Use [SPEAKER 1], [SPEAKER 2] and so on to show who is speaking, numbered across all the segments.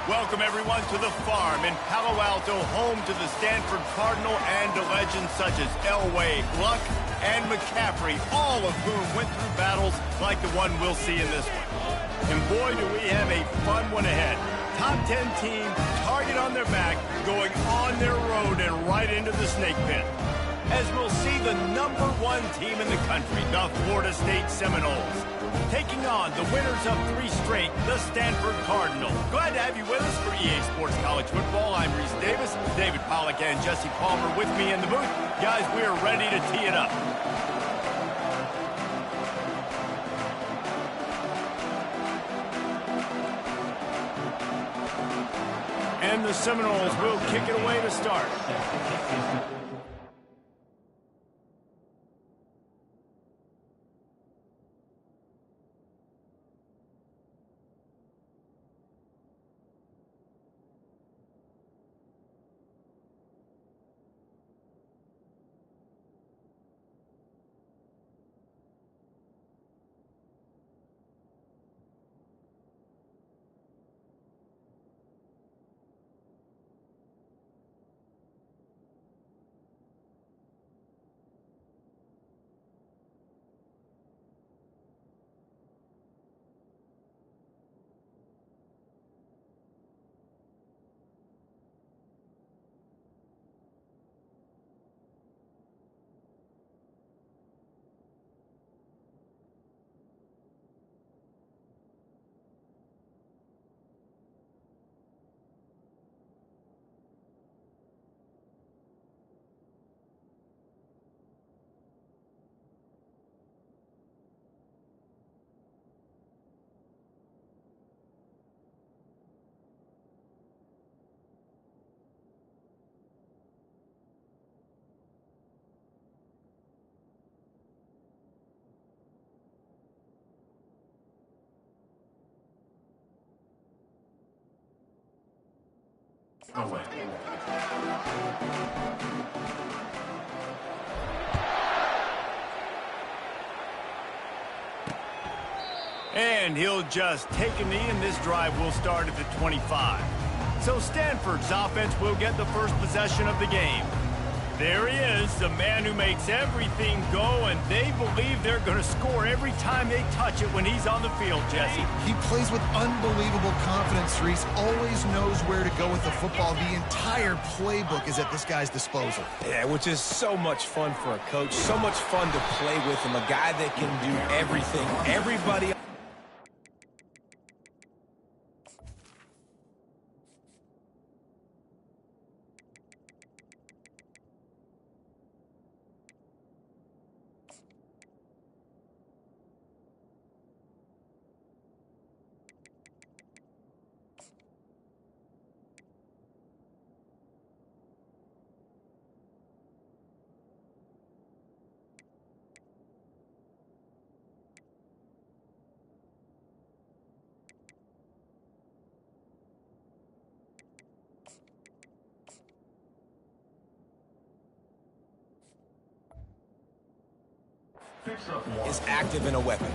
[SPEAKER 1] Welcome, everyone, to the farm in Palo Alto, home to the Stanford Cardinal and to legends such as Elway, Luck, and McCaffrey, all of whom went through battles like the one we'll see in this one. And boy, do we have a fun one ahead. Top 10 team, target on their back, going on their road and right into the snake pit. As we'll see the #1 team in the country, the Florida State Seminoles, taking on the winners of 3 straight, the Stanford Cardinal. Glad to have you with us for EA Sports College Football. I'm Reese Davis, David Pollack and Jesse Palmer with me in the booth. Guys, we are ready to tee it up. And the Seminoles will kick it away to start.
[SPEAKER 2] Away.
[SPEAKER 1] And he'll just take a knee, and this drive will start at the 25. So Stanford's offense will get the first possession of the game. There he is, the man who makes everything go, and they believe they're going to score every time they touch it when he's on the field, Jesse.
[SPEAKER 3] He plays with unbelievable confidence, Reese. Always knows where to go with the football. The entire playbook is at this guy's disposal.
[SPEAKER 2] Yeah, which is so much fun for a coach. So much fun to play with him. A guy that can do everything. Everybody... is active in a weapon.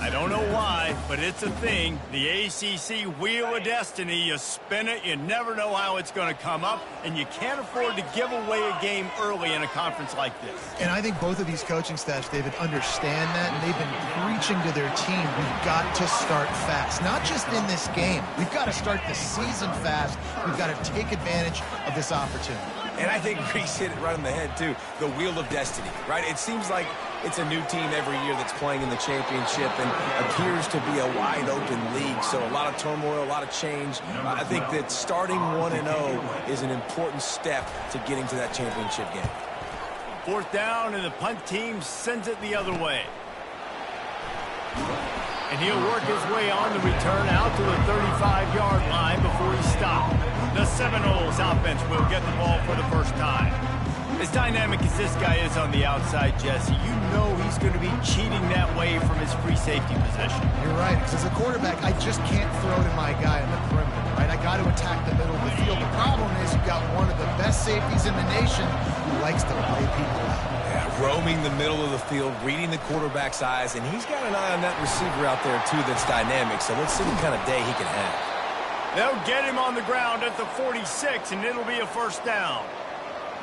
[SPEAKER 1] I don't know why, but it's a thing. The ACC Wheel of Destiny, you spin it, you never know how it's going to come up, and you can't afford to give away a game early in a conference like this.
[SPEAKER 3] And I think both of these coaching staffs, David, understand that, and they've been preaching to their team, we've got to start fast. Not just in this game. We've got to start the season fast. We've got to take advantage of this opportunity.
[SPEAKER 2] And I think Reese hit it right on the head, too. The Wheel of Destiny, right? It seems like it's a new team every year that's playing in the championship and appears to be a wide-open league. So a lot of turmoil, a lot of change. I think that starting 1-0 is an important step to getting to that championship game.
[SPEAKER 1] 4th down, and the punt team sends it the other way. And he'll work his way on the return out to the 35-yard line before he's stopped. The Seminoles offense will get the ball for the first time. As dynamic as this guy is on the outside, Jesse, you know he's going to be cheating that way from his free safety position.
[SPEAKER 3] You're right, because as a quarterback, I just can't throw to my guy on the perimeter, right? I got to attack the middle of the field. The problem is you've got one of the best safeties in the nation who likes to lay people out.
[SPEAKER 2] Yeah, roaming the middle of the field, reading the quarterback's eyes, and he's got an eye on that receiver out there, too, that's dynamic. So let's see what kind of day he can have.
[SPEAKER 1] They'll get him on the ground at the 46, and it'll be a first down.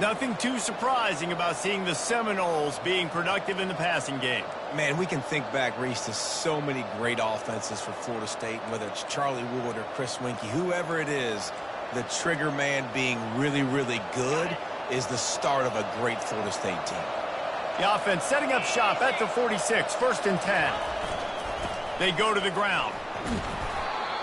[SPEAKER 1] Nothing too surprising about seeing the Seminoles being productive in the passing game.
[SPEAKER 2] Man, we can think back, Reese, to so many great offenses for Florida State, whether it's Charlie Wood or Chris Winkie, whoever it is, the trigger man being really, really good is the start of a great Florida State team.
[SPEAKER 1] The offense setting up shop at the 46, first and 10. They go to the ground.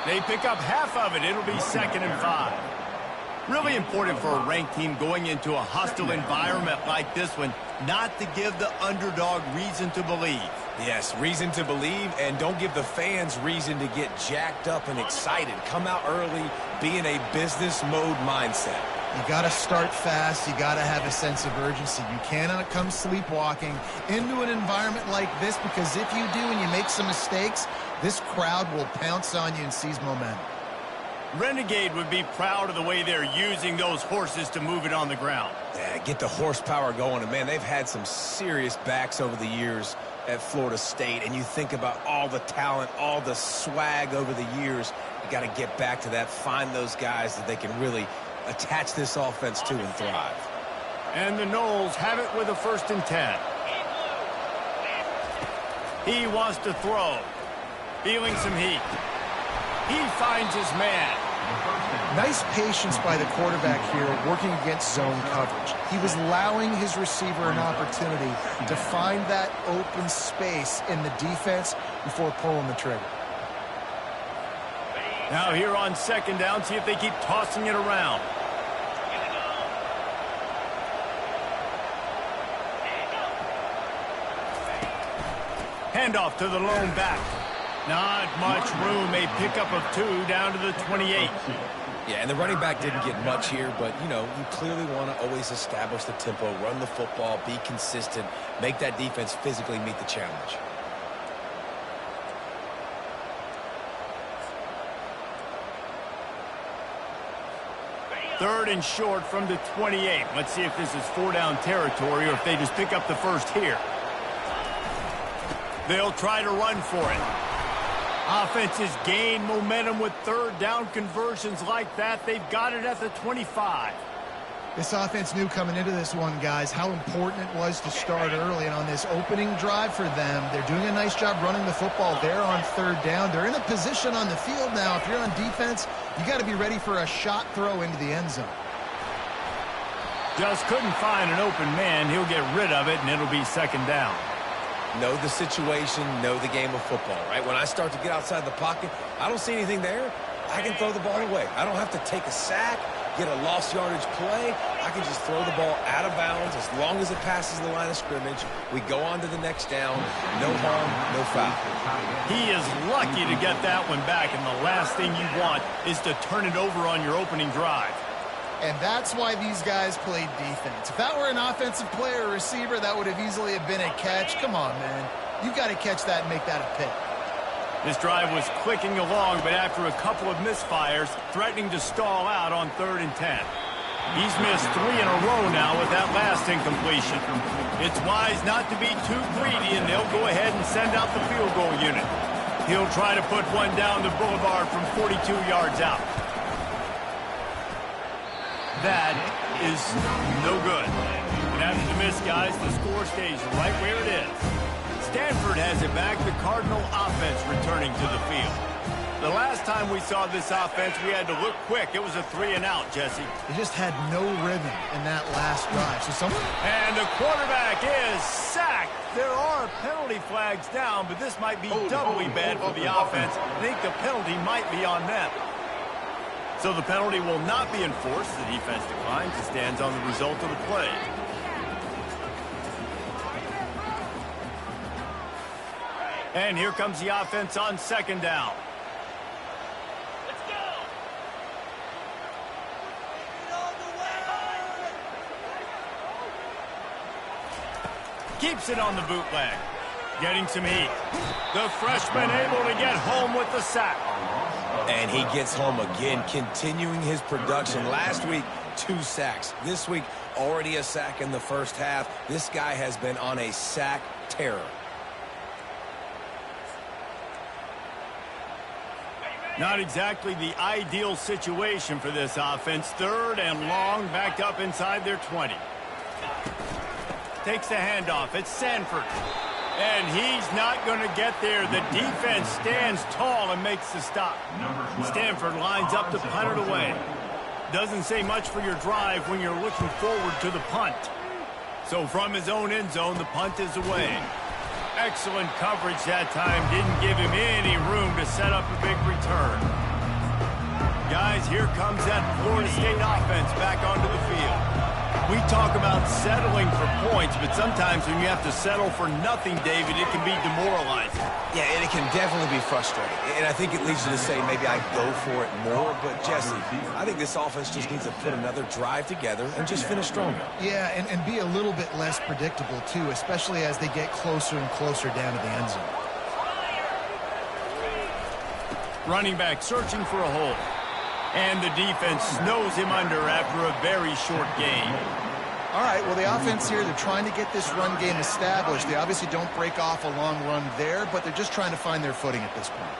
[SPEAKER 1] They pick up half of it. It'll be 2nd and 5. Really important for a ranked team going into a hostile environment like this one, not to give the underdog reason to believe.
[SPEAKER 2] Yes, reason to believe, and don't give the fans reason to get jacked up and excited. Come out early, be in a business mode mindset.
[SPEAKER 3] You got to start fast. You got to have a sense of urgency. You cannot come sleepwalking into an environment like this, because if you do and you make some mistakes, this crowd will pounce on you and seize momentum.
[SPEAKER 1] Renegade would be proud of the way they're using those horses to move it on the ground.
[SPEAKER 2] Yeah, get the horsepower going. And, man, they've had some serious backs over the years at Florida State. And you think about all the talent, all the swag over the years. You got to get back to that, find those guys that they can really attach this offense to and thrive.
[SPEAKER 1] And the Noles have it with a 1st and 10. He wants to throw. Feeling some heat. He finds his man.
[SPEAKER 3] Nice patience by the quarterback here working against zone coverage. He was allowing his receiver an opportunity to find that open space in the defense before pulling the trigger.
[SPEAKER 1] Now here on 2nd down, see if they keep tossing it around. Handoff to the lone back. Not much room. A pickup of 2 down to the 28.
[SPEAKER 2] Yeah, and the running back didn't get much here, but, you know, you clearly want to always establish the tempo, run the football, be consistent, make that defense physically meet the challenge.
[SPEAKER 1] Third and short from the 28. Let's see if this is 4-down territory or if they just pick up the first here. They'll try to run for it. Offenses gain momentum with 3rd down conversions like that. They've got it at the 25.
[SPEAKER 3] This offense knew coming into this one, guys, how important it was to start early. And on this opening drive for them, they're doing a nice job running the football there on 3rd down. They're in a position on the field now. If you're on defense, you got to be ready for a shot throw into the end zone.
[SPEAKER 1] Just couldn't find an open man. He'll get rid of it, and it'll be 2nd down.
[SPEAKER 2] Know the situation, know the game of football, right? When I start to get outside the pocket, I don't see anything there. I can throw the ball away. I don't have to take a sack, get a lost yardage play. I can just throw the ball out of bounds as long as it passes the line of scrimmage. We go on to the next down. No harm, no foul.
[SPEAKER 1] He is lucky to get that one back, and the last thing you want is to turn it over on your opening drive.
[SPEAKER 3] And that's why these guys played defense. If that were an offensive player or receiver, that would have easily have been a catch. Come on, man. You got to catch that and make that a pick.
[SPEAKER 1] This drive was clicking along, but after a couple of misfires, threatening to stall out on 3rd and 10. He's missed 3 in a row now with that last incompletion. It's wise not to be too greedy, and they'll go ahead and send out the field goal unit. He'll try to put one down the boulevard from 42 yards out. That is no good. And after the miss, guys, the score stays right where it is. Stanford has it back. The Cardinal offense returning to the field. The last time we saw this offense, we had to look quick. It was a 3-and-out, Jesse.
[SPEAKER 3] They just had no rhythm in that last drive.
[SPEAKER 1] And the quarterback is sacked. There are penalty flags down, but this might be doubly bad for the offense. I think the penalty might be on them. So the penalty will not be enforced. The defense declines. It stands on the result of the play. And here comes the offense on 2nd down. Let's go. Keeps it on the bootleg. Getting some heat. The freshman able to get home with the sack.
[SPEAKER 2] And he gets home again, continuing his production. Last week, 2 sacks. This week, already a sack in the first half. This guy has been on a sack terror.
[SPEAKER 1] Not exactly the ideal situation for this offense. 3rd and long, backed up inside their 20. Takes the handoff. It's Stanford. And he's not going to get there. The defense stands tall and makes the stop. Stanford lines up to punt it away. Doesn't say much for your drive when you're looking forward to the punt. So from his own end zone, the punt is away. Excellent coverage that time. Didn't give him any room to set up a big return. Guys, here comes that Florida State offense back onto the field. We talk about settling for points, but sometimes when you have to settle for nothing, David, it can be demoralizing.
[SPEAKER 2] Yeah, and it can definitely be frustrating. And I think it leads you to say maybe I go for it more. But, Jesse, I think this offense just needs to put another drive together and just finish stronger.
[SPEAKER 3] Yeah, and be a little bit less predictable, too, especially as they get closer and closer down to the end zone.
[SPEAKER 1] Running back searching for a hole. And the defense snows him under after a very short game.
[SPEAKER 3] All right, well, the offense here, they're trying to get this run game established. They obviously don't break off a long run there, but they're just trying to find their footing at this point.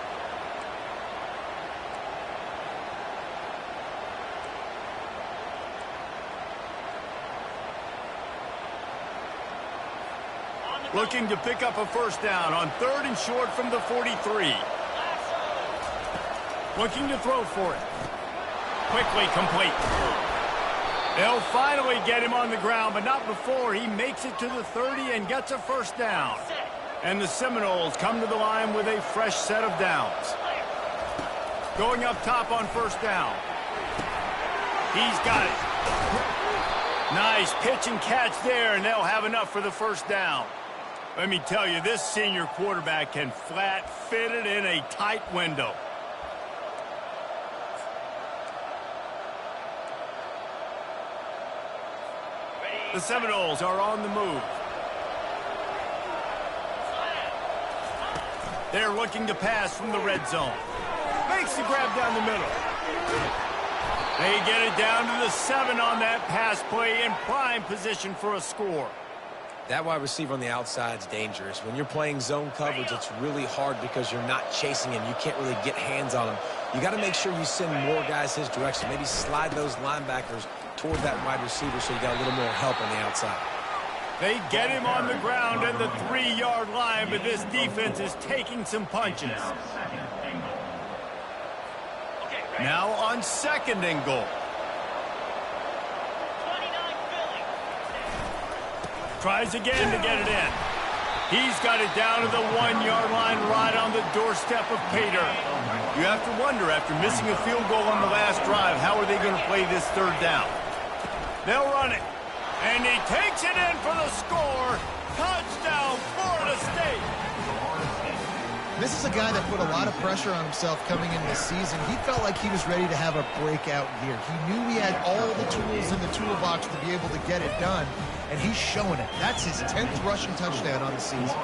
[SPEAKER 1] Looking to pick up a first down on 3rd and short from the 43. Looking to throw for it. Quickly complete. They'll finally get him on the ground, but not before he makes it to the 30 and gets a first down. And the Seminoles come to the line with a fresh set of downs. Going up top on first down. He's got it. Nice pitch and catch there, and they'll have enough for the first down. Let me tell you, this senior quarterback can flat fit it in a tight window. The Seminoles are on the move. They're looking to pass from the red zone. Makes the grab down the middle. They get it down to the 7 on that pass play in prime position for a score.
[SPEAKER 2] That wide receiver on the outside is dangerous. When you're playing zone coverage, it's really hard because you're not chasing him. You can't really get hands on him. You got to make sure you send more guys his direction. Maybe slide those linebackers toward that wide receiver so you got a little more help on the outside.
[SPEAKER 1] They get him on the ground at the 3-yard line, but this defense is taking some punches. Now on 2nd and goal. Tries again to get it in. He's got it down to the 1-yard line right on the doorstep of Pater. You have to wonder, after missing a field goal on the last drive, how are they going to play this 3rd down? They'll run it. And he takes it in for the score. Touchdown, Florida State.
[SPEAKER 3] This is a guy that put a lot of pressure on himself coming into this season. He felt like he was ready to have a breakout year. He knew he had all the tools in the toolbox to be able to get it done, and he's showing it. That's his 10th rushing touchdown on the season.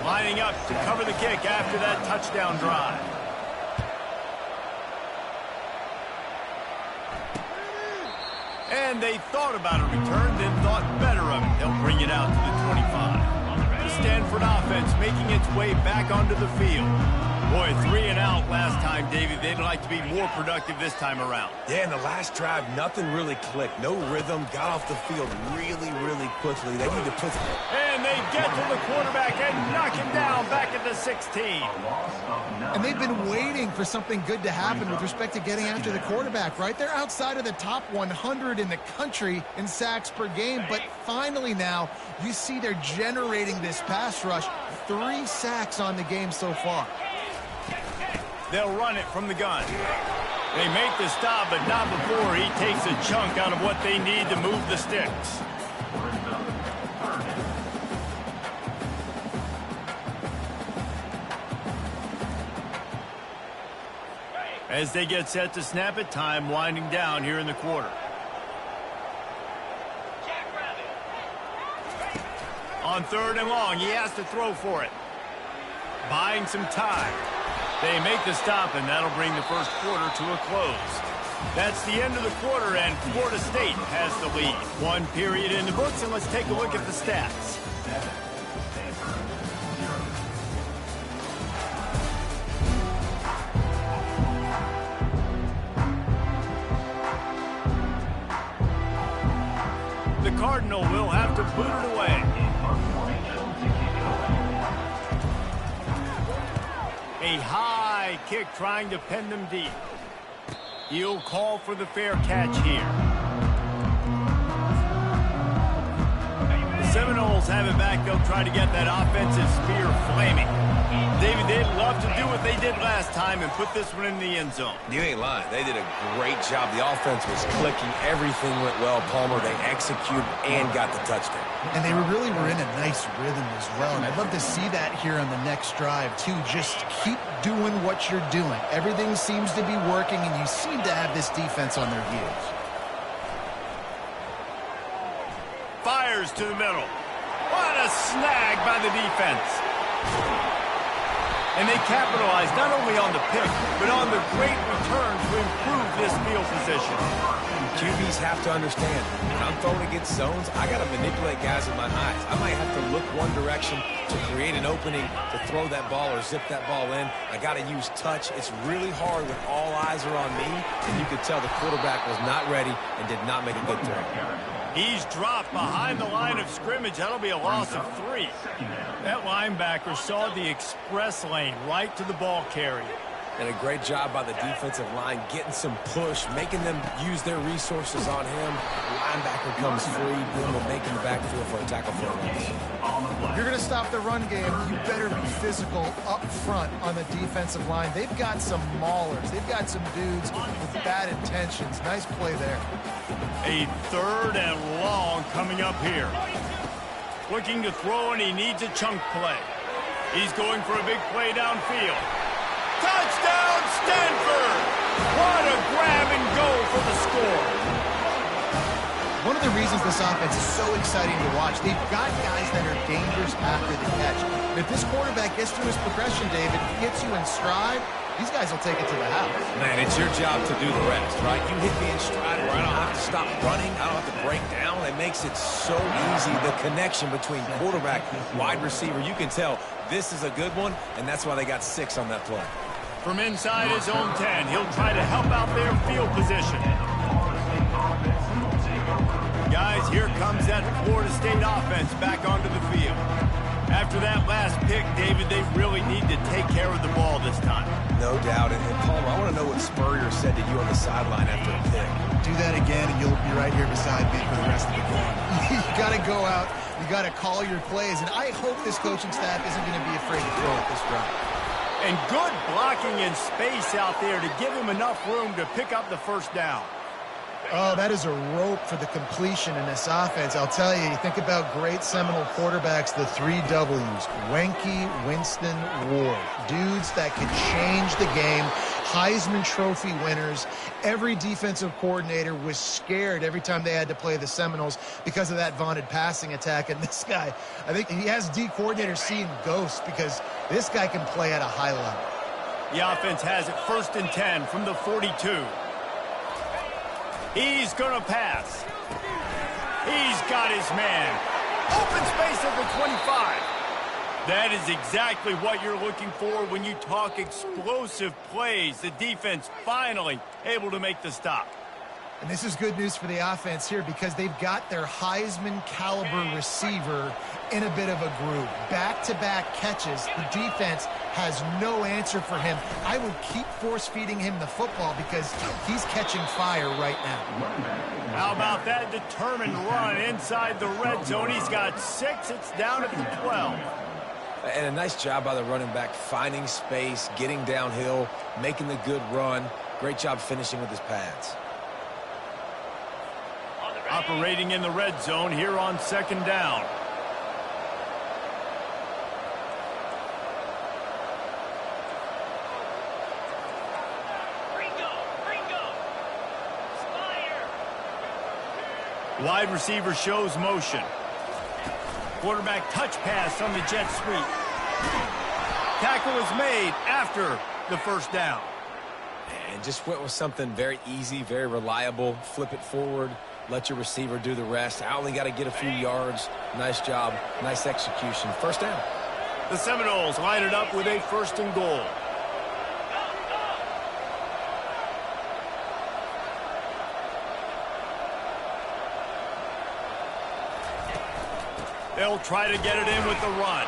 [SPEAKER 1] Lining up to cover the kick after that touchdown drive. And they thought about a return, then thought better of it. They'll bring it out to the 25. The Stanford offense making its way back onto the field. Boy, 3 and out last time, David. They'd like to be more productive this time around.
[SPEAKER 2] Yeah, in the last drive, nothing really clicked. No rhythm. Got off the field really, really quickly. They need to put...
[SPEAKER 1] And they get to the quarterback and knock him down back at the 16.
[SPEAKER 3] And they've been waiting for something good to happen with respect to getting after the quarterback, right? They're outside of the top 100 in the country in sacks per game, but finally now you see they're generating this pass rush. 3 sacks on the game so far.
[SPEAKER 1] They'll run it from the gun. They make the stop, but not before he takes a chunk out of what they need to move the sticks. As they get set to snap it, time winding down here in the quarter. On 3rd and long, he has to throw for it. Buying some time. They make the stop, and that'll bring the first quarter to a close. That's the end of the quarter, and Florida State has the lead. 1 period in the books, and let's take a look at the stats. Cardinal will have to boot it away. A high kick trying to pin them deep. He'll call for the fair catch here. The Seminoles have it back. They'll try to get that offensive spear flaming. David, they'd love to do what they did last time and put this one in the end zone.
[SPEAKER 2] You ain't lying. They did a great job. The offense was clicking. Everything went well, Palmer. They executed and got the touchdown.
[SPEAKER 3] And they really were in a nice rhythm as well. And I'd love to see that here on the next drive, too. Just keep doing what you're doing. Everything seems to be working, and you seem to have this defense on their heels.
[SPEAKER 1] Fires to the middle. What a snag by the defense. And they capitalize not only on the pick, but on the great return to improve this field position.
[SPEAKER 2] QBs have to understand, when I'm throwing against zones, I got to manipulate guys with my eyes. I might have to look one direction to create an opening to throw that ball or zip that ball in. I got to use touch. It's really hard when all eyes are on me, and you could tell the quarterback was not ready and did not make a good throw.
[SPEAKER 1] He's dropped behind the line of scrimmage. That'll be a loss of 3. That linebacker saw the express lane right to the ball carrier.
[SPEAKER 2] And a great job by the defensive line, getting some push, making them use their resources on him. The linebacker comes free, boom, and making the backfield for a tackle for a loss.
[SPEAKER 3] If you're going to stop the run game, you better be physical up front on the defensive line. They've got some maulers. They've got some dudes with bad intentions. Nice play there.
[SPEAKER 1] A 3rd and long coming up here. Looking to throw, and he needs a chunk play. He's going for a big play downfield. Touchdown, Stanford! What a grab and go for the score.
[SPEAKER 3] One of the reasons this offense is so exciting to watch, they've got guys that are dangerous after the catch. And if this quarterback gets through his progression, David, gets you in stride, these guys will take it to the house.
[SPEAKER 2] Man, it's your job to do the rest, right? You hit me in stride where I don't have to stop running. I don't have to break down. It makes it so easy, the connection between quarterback, wide receiver. You can tell this is a good one, and that's why they got 6 on that play.
[SPEAKER 1] From inside his own 10, he'll try to help out their field position. Guys, here comes that Florida State offense back onto the field. After that last pick, David, they really need to take care of the ball this time.
[SPEAKER 2] No doubt. And Palmer, I want to know what Spurrier said to you on the sideline after a pick.
[SPEAKER 3] Do that again, and you'll be right here beside me for the rest of the game. You got to go out. You got to call your plays. And I hope this coaching staff isn't going to be afraid to throw at this drive.
[SPEAKER 1] And good blocking in space out there to give him enough room to pick up the first down.
[SPEAKER 3] Oh, that is a rope for the completion in this offense. I'll tell you, you think about great Seminole quarterbacks, the 3 W's, Wenke, Winston, Ward. Dudes that could change the game, Heisman Trophy winners. Every defensive coordinator was scared every time they had to play the Seminoles because of that vaunted passing attack. And this guy, I think he has D coordinators seeing ghosts because this guy can play at a high level.
[SPEAKER 1] The offense has it 1st and 10 from the 42. He's going to pass. He's got his man. Open space at the 25. That is exactly what you're looking for when you talk explosive plays. The defense finally able to make the stop.
[SPEAKER 3] And this is good news for the offense here because they've got their Heisman caliber receiver in a bit of a groove. Back-to-back catches. The defense has no answer for him. I would keep force-feeding him the football because he's catching fire right now.
[SPEAKER 1] How about that determined run inside the red zone? He's got 6. It's down at the 12.
[SPEAKER 2] And a nice job by the running back, finding space, getting downhill, making the good run. Great job finishing with his pads.
[SPEAKER 1] Operating in the red zone here on 2nd down. Wide receiver shows motion. Quarterback touch pass on the jet sweep. Tackle is made after the first down.
[SPEAKER 2] And just went with something very easy, very reliable. Flip it forward. Let your receiver do the rest. I only got to get a few yards. Nice job. Nice execution. First down.
[SPEAKER 1] The Seminoles line it up with a 1st and goal. They'll try to get it in with the run.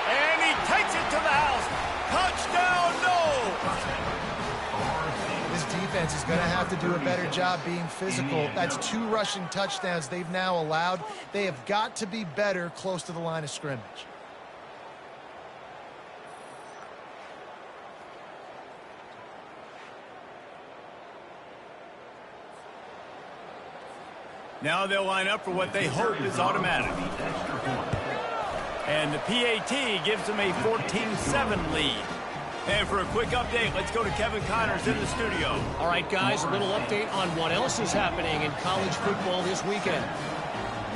[SPEAKER 1] And he takes it to the house. Touchdown, no!
[SPEAKER 3] This defense is going to have to do a better job being physical. That's 2 rushing touchdowns they've now allowed. They have got to be better close to the line of scrimmage.
[SPEAKER 1] Now they'll line up for what they hope is automatic. And the PAT gives them a 14-7 lead. And for a quick update, let's go to Kevin Connors in the studio.
[SPEAKER 4] All right, guys, a little update on what else is happening in college football this weekend.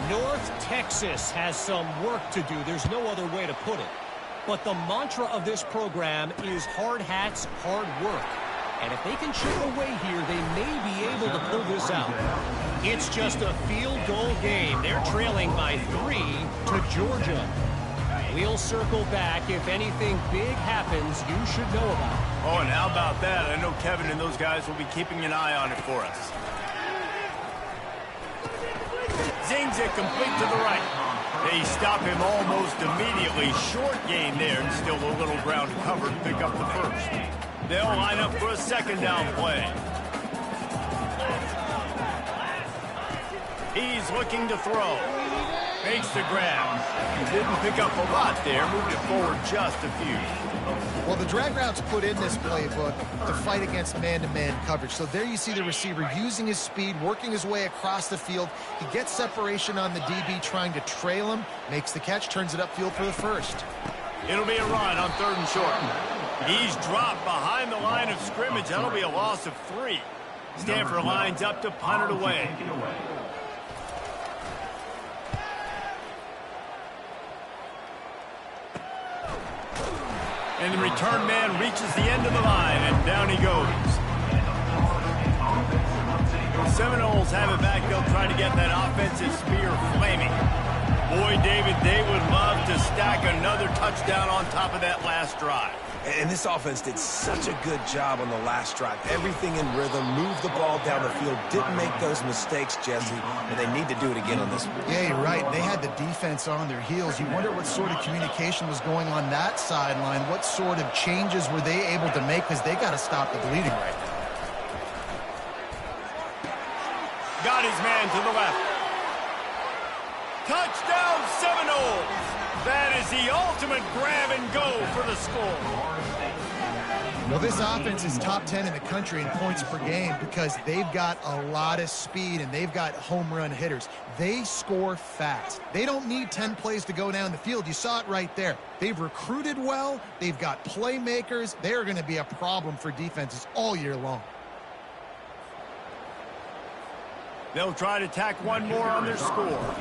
[SPEAKER 4] North Texas has some work to do. There's no other way to put it. But the mantra of this program is hard hats, hard work. And if they can chip away here, they may be able to pull this out. It's just a field goal game. They're trailing by 3 to Georgia. We'll circle back. If anything big happens, you should know about it.
[SPEAKER 1] Oh, and how about that? I know Kevin and those guys will be keeping an eye on it for us. Zings it complete to the right. They stop him almost immediately. Short gain there, and still a little ground covered. Pick up the first. They'll line up for a second down play. He's looking to throw. Makes the grab. He didn't pick up a lot there. Moved it forward just a few.
[SPEAKER 3] Well, the drag route's put in this playbook to fight against man-to-man coverage. So there you see the receiver using his speed, working his way across the field. He gets separation on the DB trying to trail him, makes the catch, turns it upfield for the first.
[SPEAKER 1] It'll be a run on 3rd and short. He's dropped behind the line of scrimmage. That'll be a loss of 3. Stanford lines up to punt it away. And the return man reaches the end of the line, and down he goes. The Seminoles have it back. They'll try to get that offensive spear flaming. Boy, David, they would love to stack another touchdown on top of that last drive.
[SPEAKER 2] And this offense did such a good job on the last drive. Everything in rhythm, moved the ball down the field, didn't make those mistakes, Jesse, and they need to do it again on this one.
[SPEAKER 3] Yeah, you're right. They had the defense on their heels. You wonder what sort of communication was going on that sideline. What sort of changes were they able to make, because they got to stop the bleeding right now.
[SPEAKER 1] Got his man to the left. Touchdown, Seminoles! That is the ultimate grab and go for the score.
[SPEAKER 3] Well, this offense is top 10 in the country in points per game because they've got a lot of speed and they've got home run hitters. They score fast. They don't need 10 plays to go down the field. You saw it right there. They've recruited well. They've got playmakers. They are going to be a problem for defenses all year long.
[SPEAKER 1] They'll try to tack one more on their score.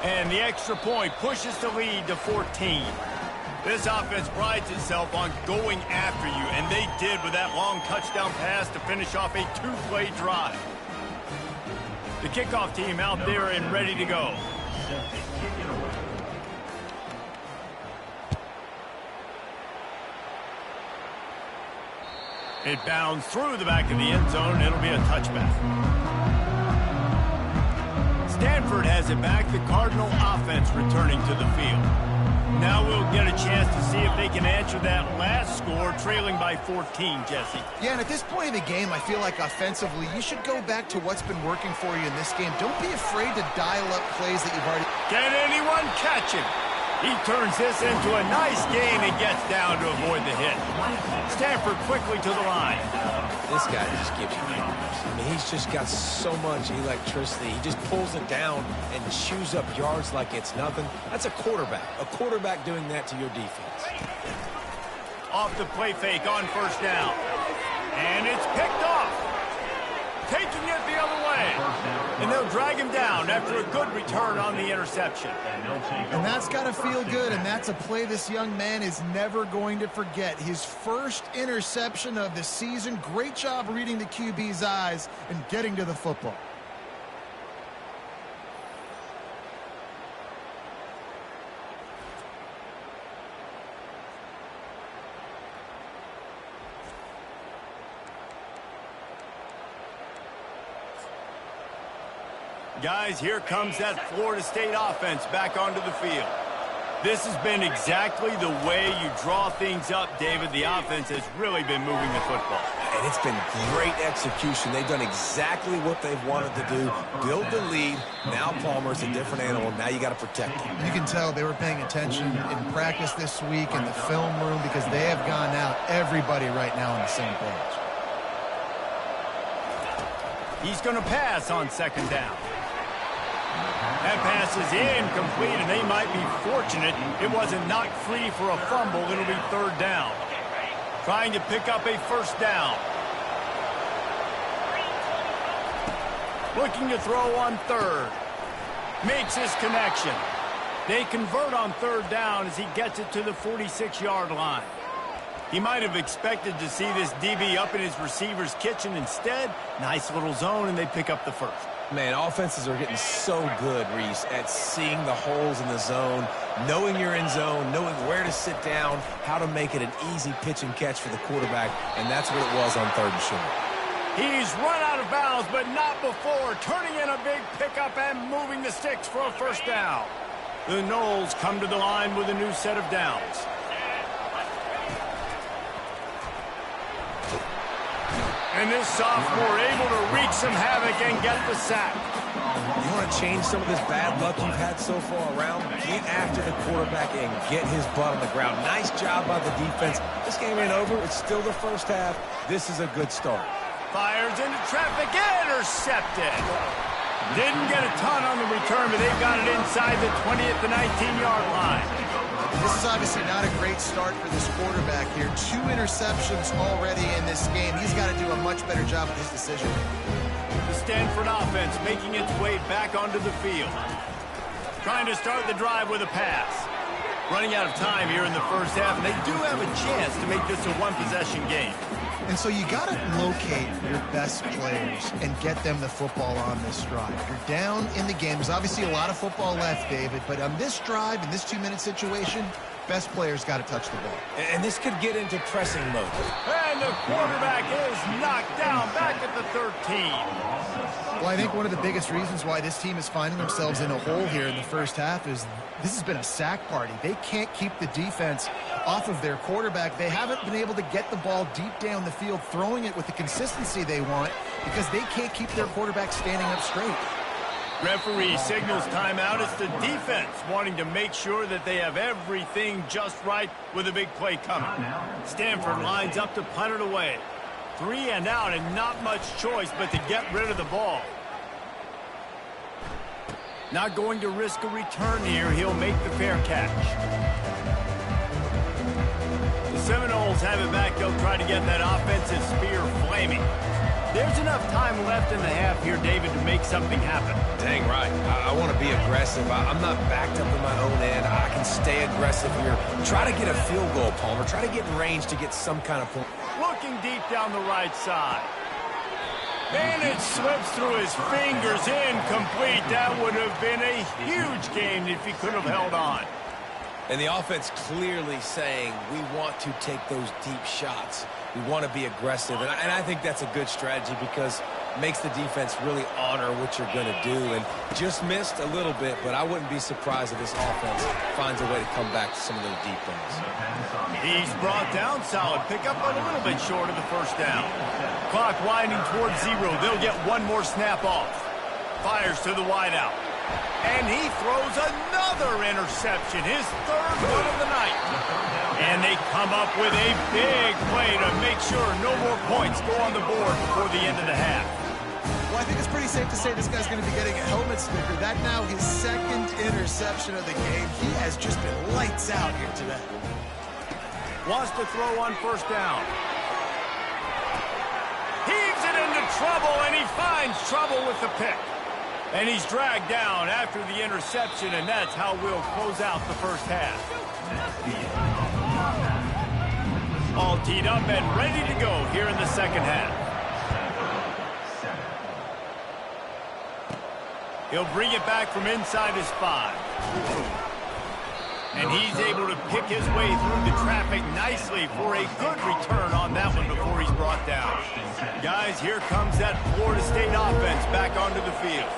[SPEAKER 1] And the extra point pushes the lead to 14. This offense prides itself on going after you, and they did with that long touchdown pass to finish off a 2-play drive. The kickoff team out there and ready to go. It bounds through the back of the end zone. It'll be a touchback. Stanford has it back. The Cardinal offense returning to the field. Now we'll get a chance to see if they can answer that last score, trailing by 14, Jesse.
[SPEAKER 3] Yeah, and at this point in the game, I feel like offensively, you should go back to what's been working for you in this game. Don't be afraid to dial up plays that you've already...
[SPEAKER 1] Can anyone catch him? He turns this into a nice gain and gets down to avoid the hit. Stanford quickly to the line.
[SPEAKER 2] This guy just gives you numbers. I mean, he's just got so much electricity. He just pulls it down and chews up yards like it's nothing. That's a quarterback. A quarterback doing that to your defense.
[SPEAKER 1] Off the play fake on first down. And it's picked off. Taking it the other way. And they'll drag him down after a good return on the interception.
[SPEAKER 3] And that's got to feel good, and that's a play this young man is never going to forget. His first interception of the season. Great job reading the QB's eyes and getting to the football.
[SPEAKER 1] Guys, here comes that Florida State offense back onto the field. This has been exactly the way you draw things up, David. The offense has really been moving the football.
[SPEAKER 2] And it's been great execution. They've done exactly what they've wanted to do. Build the lead. Now Palmer's a different animal. Now you got to protect him.
[SPEAKER 3] You can tell they were paying attention in practice this week in the film room because they have gone out, everybody right now on the same page.
[SPEAKER 1] He's going to pass on second down. That pass is incomplete, and they might be fortunate it wasn't knocked free for a fumble. It'll be third down. Trying to pick up a first down. Looking to throw on third. Makes his connection. They convert on third down as he gets it to the 46-yard line. He might have expected to see this DB up in his receiver's kitchen. Instead, nice little zone, and they pick up the first.
[SPEAKER 2] Man, offenses are getting so good, Reese, at seeing the holes in the zone, knowing you're in zone, knowing where to sit down, how to make it an easy pitch and catch for the quarterback, and that's what it was on third and short.
[SPEAKER 1] He's run out of bounds, but not before, turning in a big pickup and moving the sticks for a first down. The Noles come to the line with a new set of downs. And this sophomore able to wreak some havoc and get the sack.
[SPEAKER 2] You want to change some of this bad luck you've had so far around? Get after the quarterback and get his butt on the ground. Nice job by the defense. This game ain't over. It's still the first half. This is a good start.
[SPEAKER 1] Fires into traffic. Intercepted. Didn't get a ton on the return, but they've got it inside the 20 at the 19-yard line.
[SPEAKER 3] This is obviously not a great start for this quarterback here. 2 interceptions already in this game. He's got to do a much better job with his decision.
[SPEAKER 1] The Stanford offense making its way back onto the field. Trying to start the drive with a pass. Running out of time here in the first half, and they do have a chance to make this a one-possession game.
[SPEAKER 3] And so you got to locate your best players and get them the football on this drive. You're down in the game. There's obviously a lot of football left, David, but on this drive, in this 2-minute situation, best players got to touch the ball.
[SPEAKER 2] And this could get into pressing mode.
[SPEAKER 1] And the quarterback is knocked down back at the 13.
[SPEAKER 3] Well, I think one of the biggest reasons why this team is finding themselves in a hole here in the first half is this has been a sack party. They can't keep the defense off of their quarterback. They haven't been able to get the ball deep down the field, throwing it with the consistency they want because they can't keep their quarterback standing up straight.
[SPEAKER 1] Referee signals timeout. It's the defense wanting to make sure that they have everything just right with a big play coming. Stanford lines up to punt it away. 3 and out and not much choice but to get rid of the ball. Not going to risk a return here. He'll make the fair catch. The Seminoles have it back. They'll try to get that offensive spear flaming. There's enough time left in the half here, David, to make something happen.
[SPEAKER 2] Dang right. I want to be aggressive. I'm not backed up in my own end. I can stay aggressive here. Try to get a field goal, Palmer. Try to get in range to get some kind of point.
[SPEAKER 1] Looking deep down the right side. And it slips through his fingers. Incomplete. That would have been a huge game if he could have held on.
[SPEAKER 2] And the offense clearly saying we want to take those deep shots. We want to be aggressive. And I think that's a good strategy because it makes the defense really honor what you're going to do. And just missed a little bit, but I wouldn't be surprised if this offense finds a way to come back to some of those deep ones.
[SPEAKER 1] He's brought down solid. Pick up a little bit short of the first down. Clock winding towards 0. They'll get one more snap off. Fires to the wideout. And he throws another interception, his third one of the night. And they come up with a big play to make sure no more points go on the board before the end of the half.
[SPEAKER 3] Well, I think it's pretty safe to say this guy's going to be getting a helmet sticker. That now his second interception of the game. He has just been lights out here today.
[SPEAKER 1] Wants to throw on first down. Heaves it into trouble, and he finds trouble with the pick. And he's dragged down after the interception, and that's how we'll close out the first half. All teed up and ready to go here in the second half. He'll bring it back from inside his 5. And he's able to pick his way through the traffic nicely for a good return on that one before he's brought down. Guys, here comes that Florida State offense back onto the field.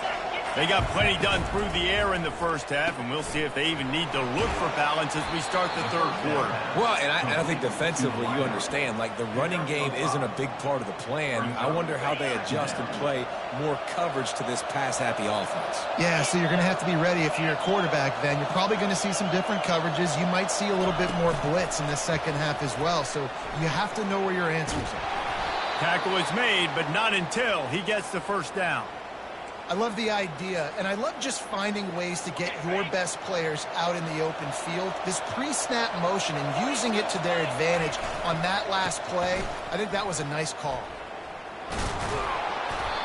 [SPEAKER 1] They got plenty done through the air in the first half, and we'll see if they even need to look for balance as we start the third quarter.
[SPEAKER 2] Well, and I think defensively, you understand, like the running game isn't a big part of the plan. I wonder how they adjust and play more coverage to this pass-happy offense.
[SPEAKER 3] Yeah, so you're going to have to be ready if you're a quarterback then. You're probably going to see some different coverages. You might see a little bit more blitz in the second half as well, so you have to know where your answers are.
[SPEAKER 1] Tackle is made, but not until he gets the first down.
[SPEAKER 3] I love the idea, and I love just finding ways to get your best players out in the open field. This pre-snap motion and using it to their advantage on that last play, I think that was a nice call.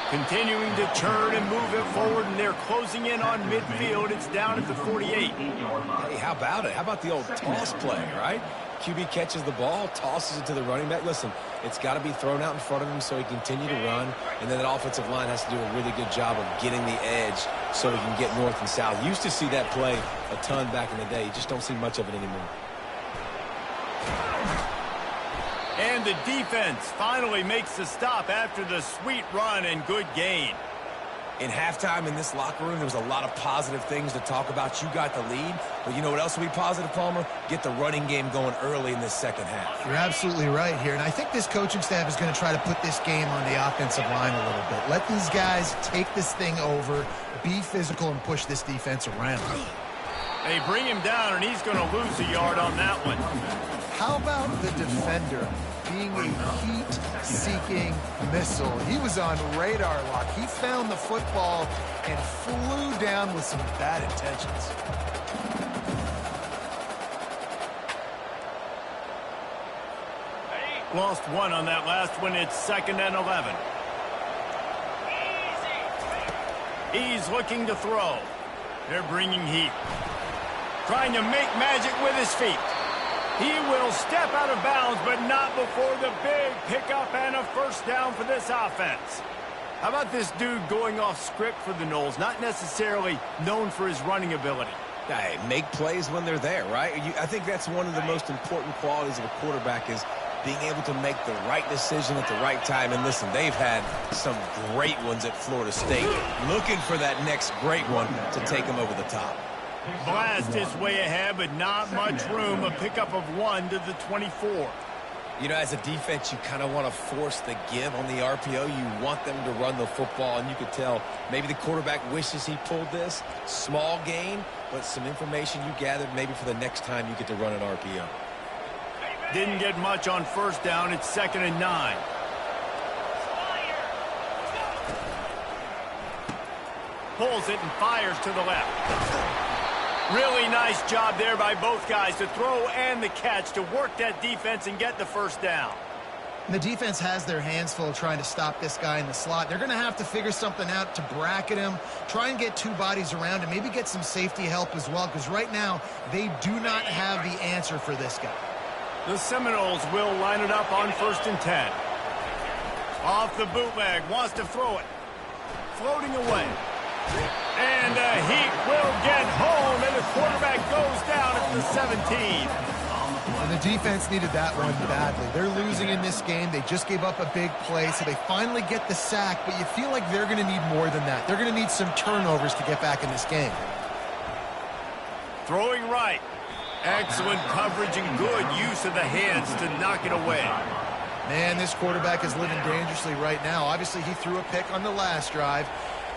[SPEAKER 1] Continuing to turn and move it forward, and they're closing in on midfield. It's down at the 48.
[SPEAKER 2] Hey, how about it? How about the old toss play, right? QB catches the ball, tosses it to the running back. Listen, it's got to be thrown out in front of him so he can continue to run, and then that offensive line has to do a really good job of getting the edge so he can get north and south. Used to see that play a ton back in the day. You just don't see much of it anymore.
[SPEAKER 1] And the defense finally makes the stop after the sweet run and good gain.
[SPEAKER 2] In halftime in this locker room, there was a lot of positive things to talk about. You got the lead, but you know what else will be positive, Palmer? Get the running game going early in this second half.
[SPEAKER 3] You're absolutely right here, and I think this coaching staff is going to try to put this game on the offensive line a little bit. Let these guys take this thing over, be physical, and push this defense around.
[SPEAKER 1] They bring him down, and he's going to lose a yard on that one.
[SPEAKER 3] How about the defender being a heat-seeking missile? He was on radar lock. He found the football and flew down with some bad intentions.
[SPEAKER 1] Lost one on that last one. It's 2nd and 11. He's looking to throw. They're bringing heat. Trying to make magic with his feet. He will step out of bounds, but not before the big pickup and a first down for this offense. How about this dude going off script for the Noles? Not necessarily known for his running ability.
[SPEAKER 2] Hey, make plays when they're there, right? I think that's one of the most important qualities of a quarterback is being able to make the right decision at the right time. And listen, they've had some great ones at Florida State. Looking for that next great one to take them over the top.
[SPEAKER 1] Blast his way ahead, but not much room. A pickup of 1 to the 24.
[SPEAKER 2] You know, as a defense, you kind of want to force the give on the RPO. You want them to run the football, and you could tell maybe the quarterback wishes he pulled this. Small gain, but some information you gathered maybe for the next time you get to run an RPO.
[SPEAKER 1] Didn't get much on first down. It's 2nd and 9. Pulls it and fires to the left. Really nice job there by both guys to throw and the catch to work that defense and get the first down.
[SPEAKER 3] And the defense has their hands full trying to stop this guy in the slot. They're going to have to figure something out to bracket him, try and get 2 bodies around him, maybe get some safety help as well, because right now they do not have the answer for this guy.
[SPEAKER 1] The Seminoles will line it up on 1st and 10. Off the bootleg, wants to throw it. Floating away. And the Heat will get home, and the quarterback goes down at the 17.
[SPEAKER 3] And the defense needed that one badly. They're losing in this game. They just gave up a big play, so they finally get the sack, but you feel like they're going to need more than that. They're going to need some turnovers to get back in this game.
[SPEAKER 1] Throwing right. Excellent coverage and good use of the hands to knock it away.
[SPEAKER 3] Man, this quarterback is living dangerously right now. Obviously, he threw a pick on the last drive.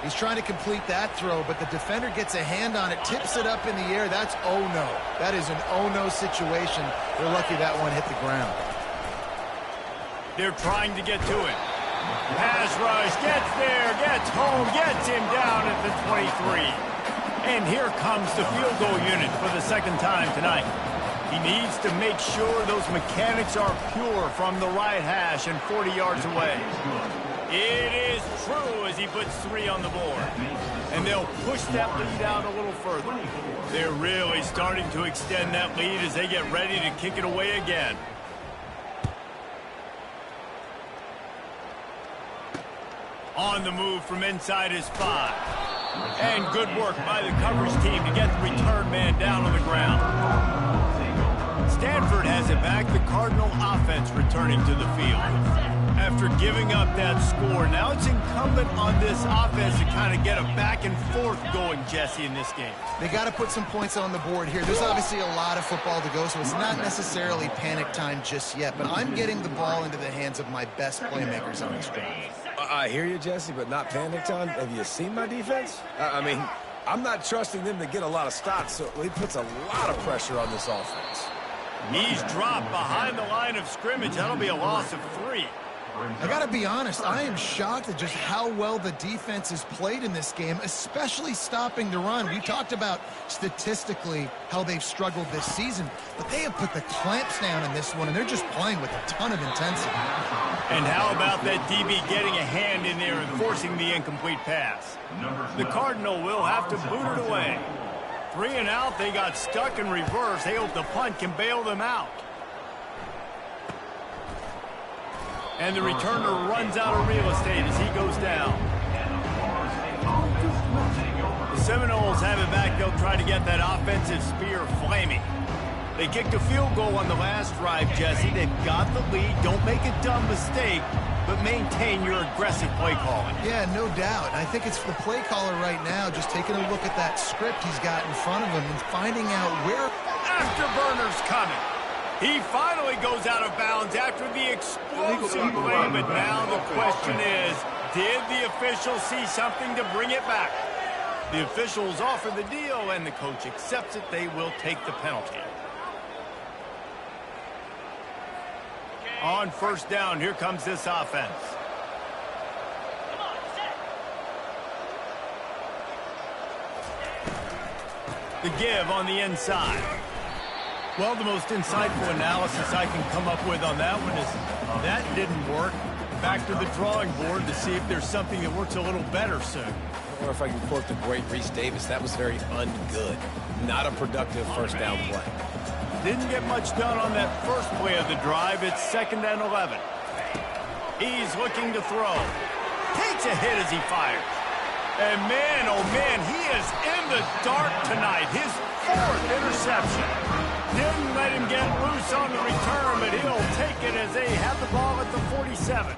[SPEAKER 3] He's trying to complete that throw, but the defender gets a hand on it, tips it up in the air. That's oh-no. That is an oh-no situation. They're lucky that one hit the ground.
[SPEAKER 1] They're trying to get to it. Pass rush, gets there, gets home, gets him down at the 23. And here comes the field goal unit for the 2nd time tonight. He needs to make sure those mechanics are pure from the right hash and 40 yards away. It is true as he puts 3 on the board. And they'll push that lead out a little further. They're really starting to extend that lead as they get ready to kick it away again. On the move from inside his 5. And good work by the coverage team to get the return man down on the ground. Stanford has it back. The Cardinal offense returning to the field. After giving up that score, now it's incumbent on this offense to kind of get a back and forth going, Jesse, in this game.
[SPEAKER 3] They got to put some points on the board here. There's obviously a lot of football to go, so it's not necessarily panic time just yet, but I'm getting the ball into the hands of my best playmakers on this drive.
[SPEAKER 2] I hear you, Jesse, but not panic time. Have you seen my defense? I mean, I'm not trusting them to get a lot of stops, so he puts a lot of pressure on this offense.
[SPEAKER 1] He's dropped behind the line of scrimmage. That'll be a loss of 3.
[SPEAKER 3] I got to be honest, I am shocked at just how well the defense has played in this game, especially stopping the run. We talked about statistically how they've struggled this season, but they have put the clamps down in this one, and they're just playing with a ton of intensity.
[SPEAKER 1] And how about that DB getting a hand in there and forcing the incomplete pass? The Cardinal will have to boot it away. 3 and out, they got stuck in reverse. They hope the punt can bail them out. And the returner runs out of real estate as he goes down. The Seminoles have it back. They'll try to get that offensive spear flaming. They kicked a field goal on the last drive, Jesse. They've got the lead. Don't make a dumb mistake, but maintain your aggressive play calling.
[SPEAKER 3] Yeah, no doubt. I think it's the play caller right now just taking a look at that script he's got in front of him and finding out where...
[SPEAKER 1] Afterburner's coming. He finally goes out of bounds after the explosive play, but now the question is, did the official see something to bring it back? The officials offer the deal, and the coach accepts it. They will take the penalty. On first down, here comes this offense. The give on the inside. Well, the most insightful analysis I can come up with on that one is that didn't work. Back to the drawing board to see if there's something that works a little better soon.
[SPEAKER 2] Or if I can quote the great Reese Davis, that was very ungood. Not a productive first down play.
[SPEAKER 1] Didn't get much done on that first play of the drive. It's 2nd and 11. He's looking to throw. Takes a hit as he fires. And man, oh man, he is in the dark tonight. His 4th interception. Didn't let him get loose on the return, but he'll take it as they have the ball at the 47.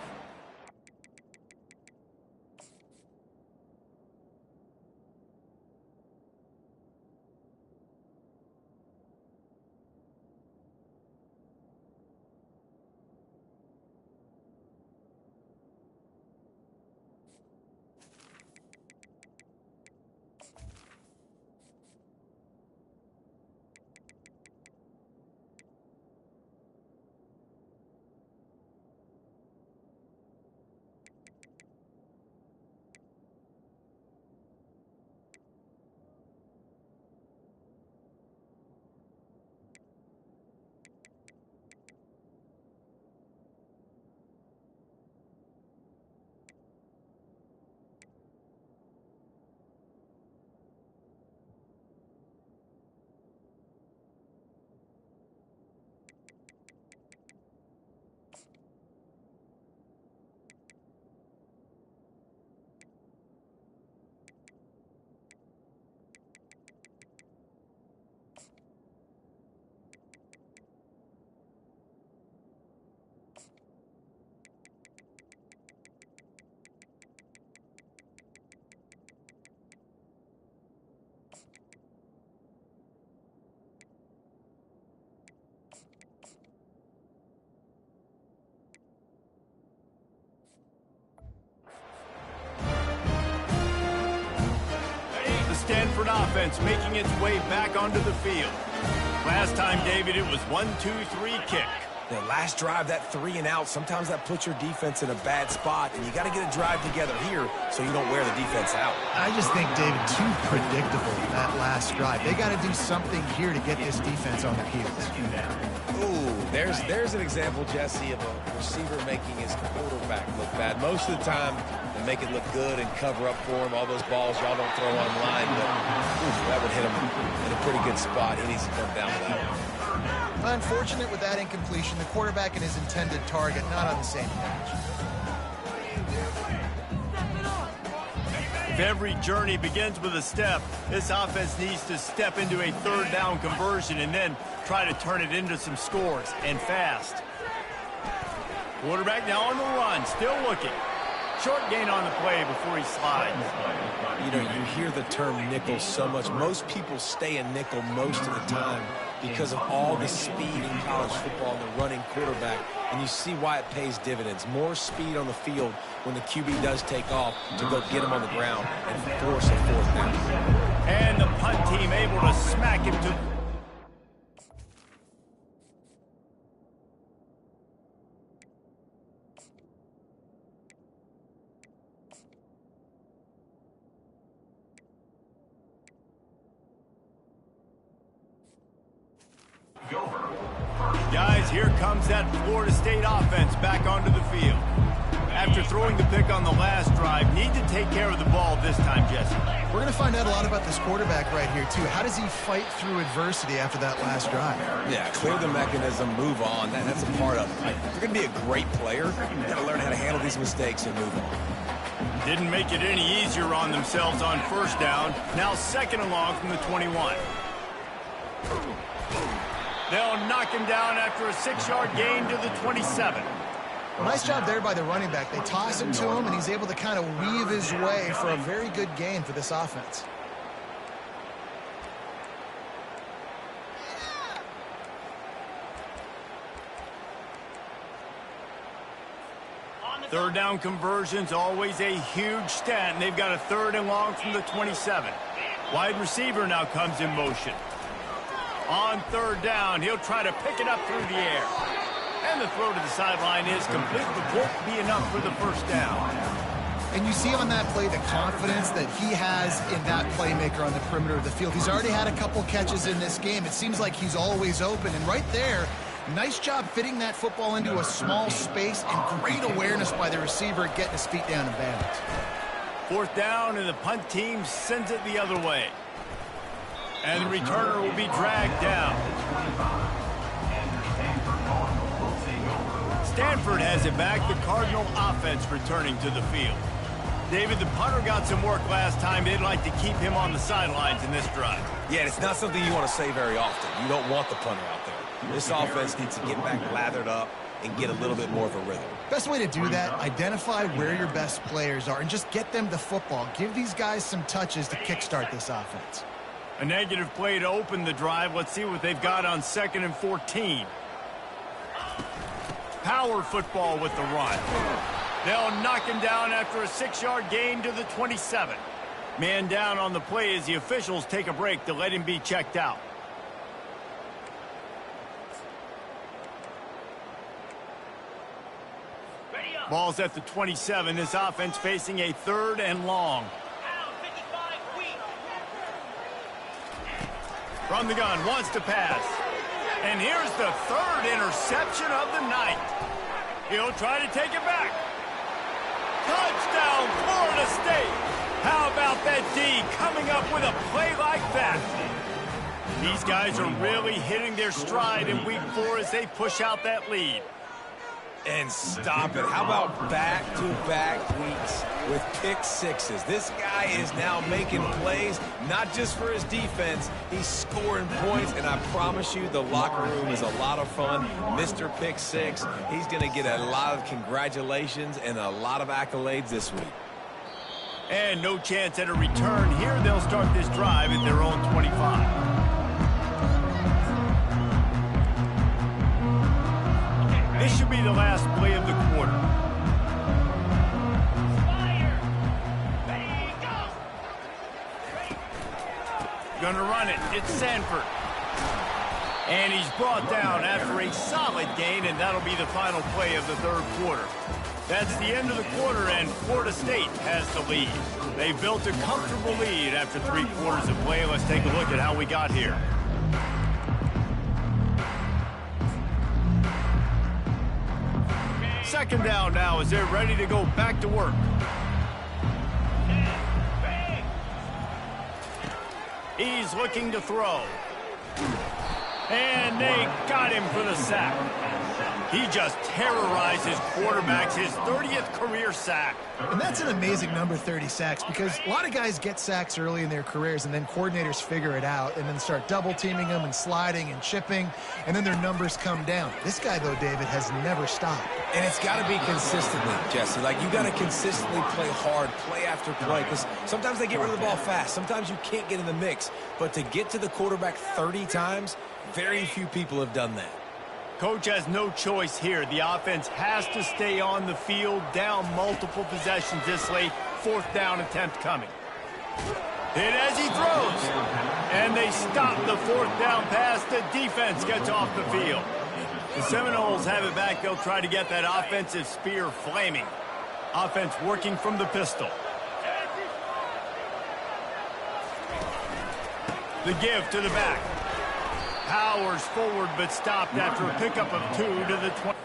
[SPEAKER 1] Stanford offense making its way back onto the field. Last time, David, it was 1-2-3 kick.
[SPEAKER 2] The last drive, that 3 and out, sometimes that puts your defense in a bad spot, and you got to get a drive together here so you don't wear the defense out.
[SPEAKER 3] I just think, David, too predictable, that last drive. They got to do something here to get this defense on their heels.
[SPEAKER 2] Ooh, there's an example, Jesse, of a receiver making his quarterback look bad. Most of the time, they make it look good and cover up for him. All those balls y'all don't throw online, but that would hit him in a pretty good spot. He needs to come down with that one.
[SPEAKER 3] Unfortunate with that incompletion, the quarterback and his intended target not on the same page.
[SPEAKER 1] every journey begins with a step, this offense needs to step into a third down conversion and then try to turn it into some scores, and fast. Quarterback now on the run, still looking. Short gain on the play before he slides.
[SPEAKER 2] You know, you hear the term nickel so much. Most people stay in nickel most of the time because of all the speed in college football and the running quarterback. And you see why it pays dividends. More speed on the field when the QB does take off to go get him on the ground and force a fourth down.
[SPEAKER 1] And the punt team able to smack him to... Guys, here comes that Florida State offense back onto the field. After throwing the pick on the last drive, need to take care of the ball this time, Jesse.
[SPEAKER 3] We're going to find out a lot about this quarterback right here, too. How does he fight through adversity after that last drive?
[SPEAKER 2] Yeah, clear the mechanism, move on. That's a part of it. Right? If you're going to be a great player, you've got to learn how to handle these mistakes and move on.
[SPEAKER 1] Didn't make it any easier on themselves on first down. Now second and long from the 21. They'll knock him down after a 6-yard gain to the 27.
[SPEAKER 3] Well, nice job there by the running back. They toss him to him, and he's able to kind of weave his way for a very good gain for this offense.
[SPEAKER 1] Third down conversion's always a huge stat, and they've got a third and long from the 27. Wide receiver now comes in motion. On third down, he'll try to pick it up through the air. And the throw to the sideline is complete, but won't be enough for the first down.
[SPEAKER 3] And you see on that play the confidence that he has in that playmaker on the perimeter of the field. He's already had a couple catches in this game. It seems like he's always open. And right there, nice job fitting that football into a small space, and great awareness by the receiver getting his feet down in bounds. Fourth down, and the punt team sends it the other way. And the returner will be dragged down. Stanford has it back. The Cardinal offense returning to the field. David, the punter got some work last time. They'd like to keep him on the sidelines in this drive.
[SPEAKER 2] Yeah, it's not something you want to say very often. You don't want the punter out there. This offense needs to get back lathered up and get a little bit more of a rhythm.
[SPEAKER 3] Best way to do that, identify where your best players are and just get them the football. Give these guys some touches to kickstart this offense.
[SPEAKER 1] A negative play to open the drive. Let's see what they've got on 2nd and 14. Power football with the run. They'll knock him down after a 6-yard gain to the 27. Man down on the play as the officials take a break to let him be checked out. Ball's at the 27. This offense facing a third and long. From the gun, wants to pass. And here's the third interception of the night. He'll try to take it back. Touchdown, Florida State. How about that D coming up with a play like that? These guys are really hitting their stride in week 4 as they push out that lead.
[SPEAKER 2] And stop it. How about back-to-back weeks with pick sixes? This guy is now making plays, not just for his defense. He's scoring points, and I promise you the locker room is a lot of fun. Mr. Pick Six, he's going to get a lot of congratulations and a lot of accolades this week.
[SPEAKER 1] And no chance at a return here. They'll start this drive at their own 25. This should be the last play of the quarter. Gonna run it. It's Stanford. And he's brought down after a solid gain, and that'll be the final play of the third quarter. That's the end of the quarter, and Florida State has the lead. They built a comfortable lead after 3 quarters of play. Let's take a look at how we got here. Second down now as they're ready to go back to work. He's looking to throw. And they got him for the sack. He just terrorizes quarterbacks, his 30th career sack.
[SPEAKER 3] And that's an amazing number, 30 sacks, because a lot of guys get sacks early in their careers, and then coordinators figure it out and then start double-teaming them and sliding and chipping, and then their numbers come down. This guy, though, David, has never stopped.
[SPEAKER 2] And it's got to be consistently, Jesse. Like, you got to consistently play hard, play after play, because sometimes they get rid of the ball fast. Sometimes you can't get in the mix. But to get to the quarterback 30 times, very few people have done that.
[SPEAKER 1] Coach has no choice here. The offense has to stay on the field, down multiple possessions this late. 4th down attempt coming. Hit as he throws. And they stop the 4th down pass. The defense gets off the field. The Seminoles have it back. They'll try to get that offensive spear flaming. Offense working from the pistol. The give to the back. Powers forward, but stopped after a pickup of 2 to the 20.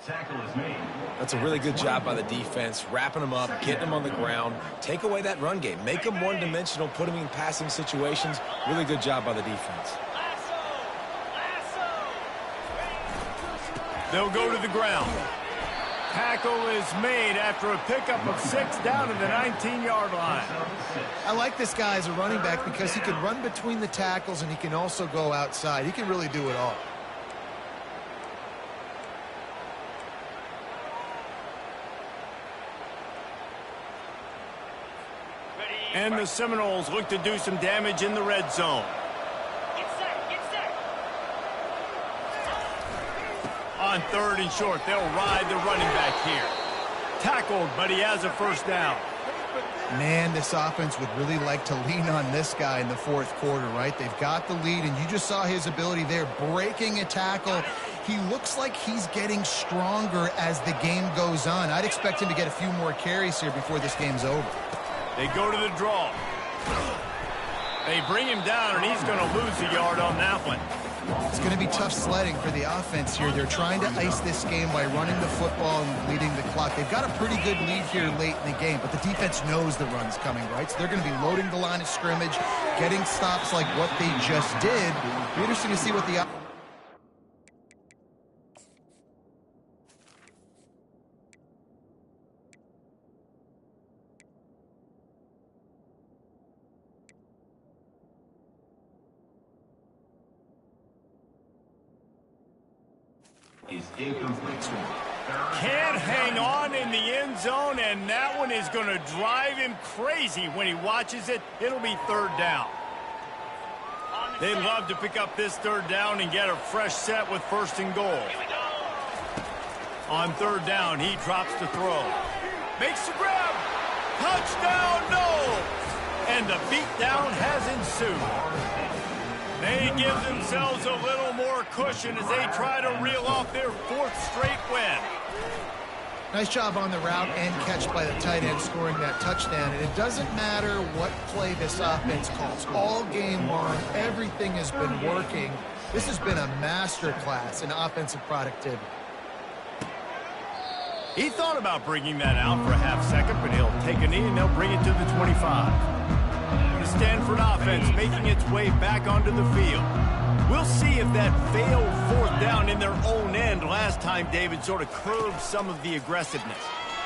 [SPEAKER 5] Tackle is made.
[SPEAKER 2] That's a really good job by the defense, wrapping them up, getting them on the ground. Take away that run game. Make them one-dimensional, put them in passing situations. Really good job by the defense.
[SPEAKER 1] They'll go to the ground. Tackle is made after a pickup of 6 down to the 19-yard line.
[SPEAKER 3] I like this guy as a running back because he can run between the tackles and he can also go outside. He can really do it all.
[SPEAKER 1] And the Seminoles look to do some damage in the red zone. On 3rd and short, they'll ride the running back here. Tackled, but he has a 1st down.
[SPEAKER 3] Man, this offense would really like to lean on this guy in the 4th quarter, right? They've got the lead, and you just saw his ability there, breaking a tackle. He looks like he's getting stronger as the game goes on. I'd expect him to get a few more carries here before this game's over.
[SPEAKER 1] They go to the draw. They bring him down, and he's going to lose a yard on that one.
[SPEAKER 3] It's going to be tough sledding for the offense here. They're trying to ice this game by running the football and leading the clock. They've got a pretty good lead here late in the game, but the defense knows the run's coming, right? So they're going to be loading the line of scrimmage, getting stops like what they just did. It'll be interesting to see what the
[SPEAKER 5] Is incomplete.
[SPEAKER 1] Can't hang on in the end zone, and that one is going to drive him crazy when he watches it. It'll be 3rd down. They'd love to pick up this 3rd down and get a fresh set with 1st and goal. On 3rd down, he drops to throw. Makes the grab. Touchdown, no! And the beatdown has ensued. They give themselves a little more cushion as they try to reel off their 4th straight win.
[SPEAKER 3] Nice job on the route and catch by the tight end scoring that touchdown. And it doesn't matter what play this offense calls. All game long, everything has been working. This has been a masterclass in offensive productivity.
[SPEAKER 1] He thought about bringing that out for a half second, but he'll take a knee and they'll bring it to the 25. The Stanford offense making its way back onto the field. We'll see if that failed fourth down in their own end last time, David, sort of curbed some of the aggressiveness.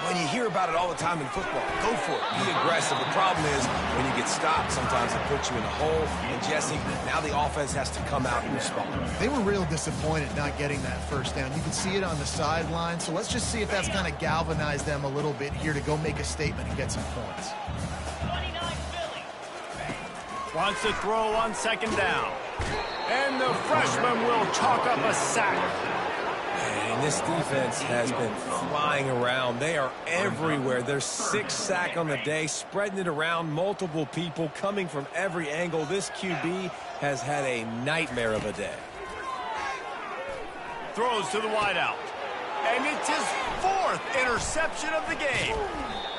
[SPEAKER 2] When you hear about it all the time in football, go for it, be aggressive. The problem is when you get stopped, sometimes it puts you in a hole. And Jesse, now the offense has to come out and respond.
[SPEAKER 3] They were real disappointed not getting that first down. You can see it on the sideline. So let's just see if that's kind of galvanized them a little bit here to go make a statement and get some points.
[SPEAKER 1] Wants to throw on second down. And the freshman will chalk up a sack.
[SPEAKER 2] And this defense has been flying around. They are everywhere. There's 6 sacks on the day, spreading it around, multiple people coming from every angle. This QB has had a nightmare of a day.
[SPEAKER 1] Throws to the wideout. And it's his 4th interception of the game.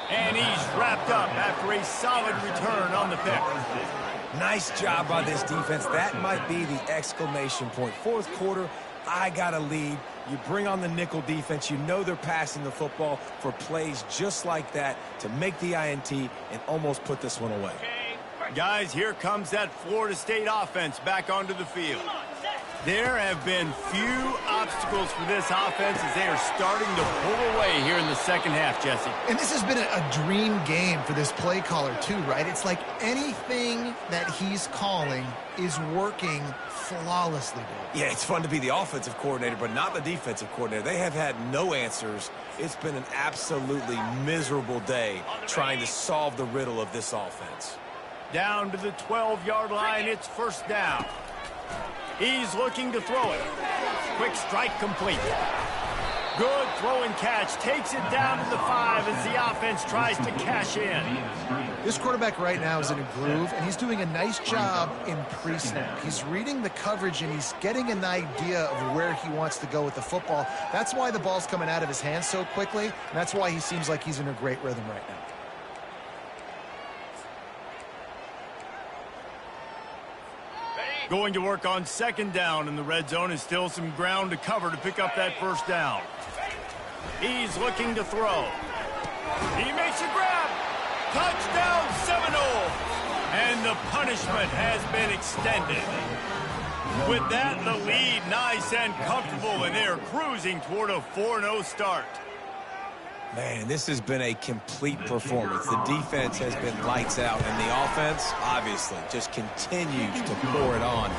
[SPEAKER 1] And he's wrapped up after a solid return on the pick.
[SPEAKER 2] Nice job by this defense. That might be the exclamation point. 4th quarter, I got a lead. You bring on the nickel defense. You know they're passing the football for plays just like that to make the INT and almost put this one away.
[SPEAKER 1] Guys, here comes that Florida State offense back onto the field. There have been few obstacles for this offense as they are starting to pull away here in the second half, Jesse.
[SPEAKER 3] And this has been a dream game for this play caller too, right? It's like anything that he's calling is working flawlessly.
[SPEAKER 2] Yeah, it's fun to be the offensive coordinator, but not the defensive coordinator. They have had no answers. It's been an absolutely miserable day trying to solve the riddle of this offense.
[SPEAKER 1] Down to the 12-yard line, it's first down. He's looking to throw it. Quick strike complete. Good throw and catch. Takes it down to the 5 as the offense tries to cash in.
[SPEAKER 3] This quarterback right now is in a groove, and he's doing a nice job in pre-snap. He's reading the coverage, and he's getting an idea of where he wants to go with the football. That's why the ball's coming out of his hands so quickly, and that's why he seems like he's in a great rhythm right now.
[SPEAKER 1] Going to work on second down in the red zone is still some ground to cover to pick up that first down. He's looking to throw. He makes a grab. Touchdown Seminole. And the punishment has been extended. With that, the lead nice and comfortable, and they're cruising toward a 4-0 start.
[SPEAKER 2] Man, this has been a complete performance. The defense has been lights out, and the offense, obviously, just continues to pour it on.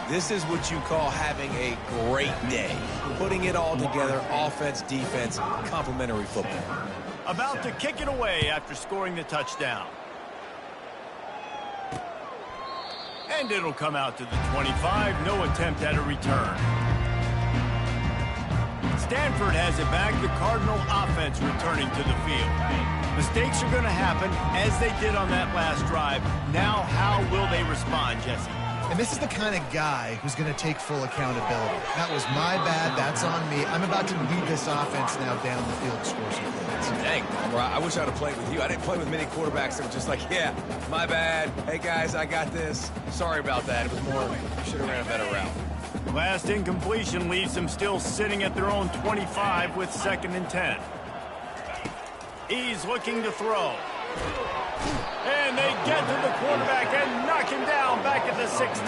[SPEAKER 2] This is what you call having a great day. Putting it all together, offense, defense, complementary football.
[SPEAKER 1] About to kick it away after scoring the touchdown. And it'll come out to the 25. No attempt at a return. Stanford has it back. The Cardinal offense returning to the field. Mistakes are going to happen as they did on that last drive. Now, how will they respond, Jesse?
[SPEAKER 3] And this is the kind of guy who's going to take full accountability. That was my bad. That's on me. I'm about to lead this offense now down the field to score some points.
[SPEAKER 2] Dang, I wish I'd have played with you. I didn't play with many quarterbacks that were just like, yeah, my bad. Hey, guys, I got this. Sorry about that. It was more, should have ran a better route.
[SPEAKER 1] Last incompletion leaves them still sitting at their own 25 with 2nd and 10. He's looking to throw. And they get to the quarterback and knock him down back at the 16.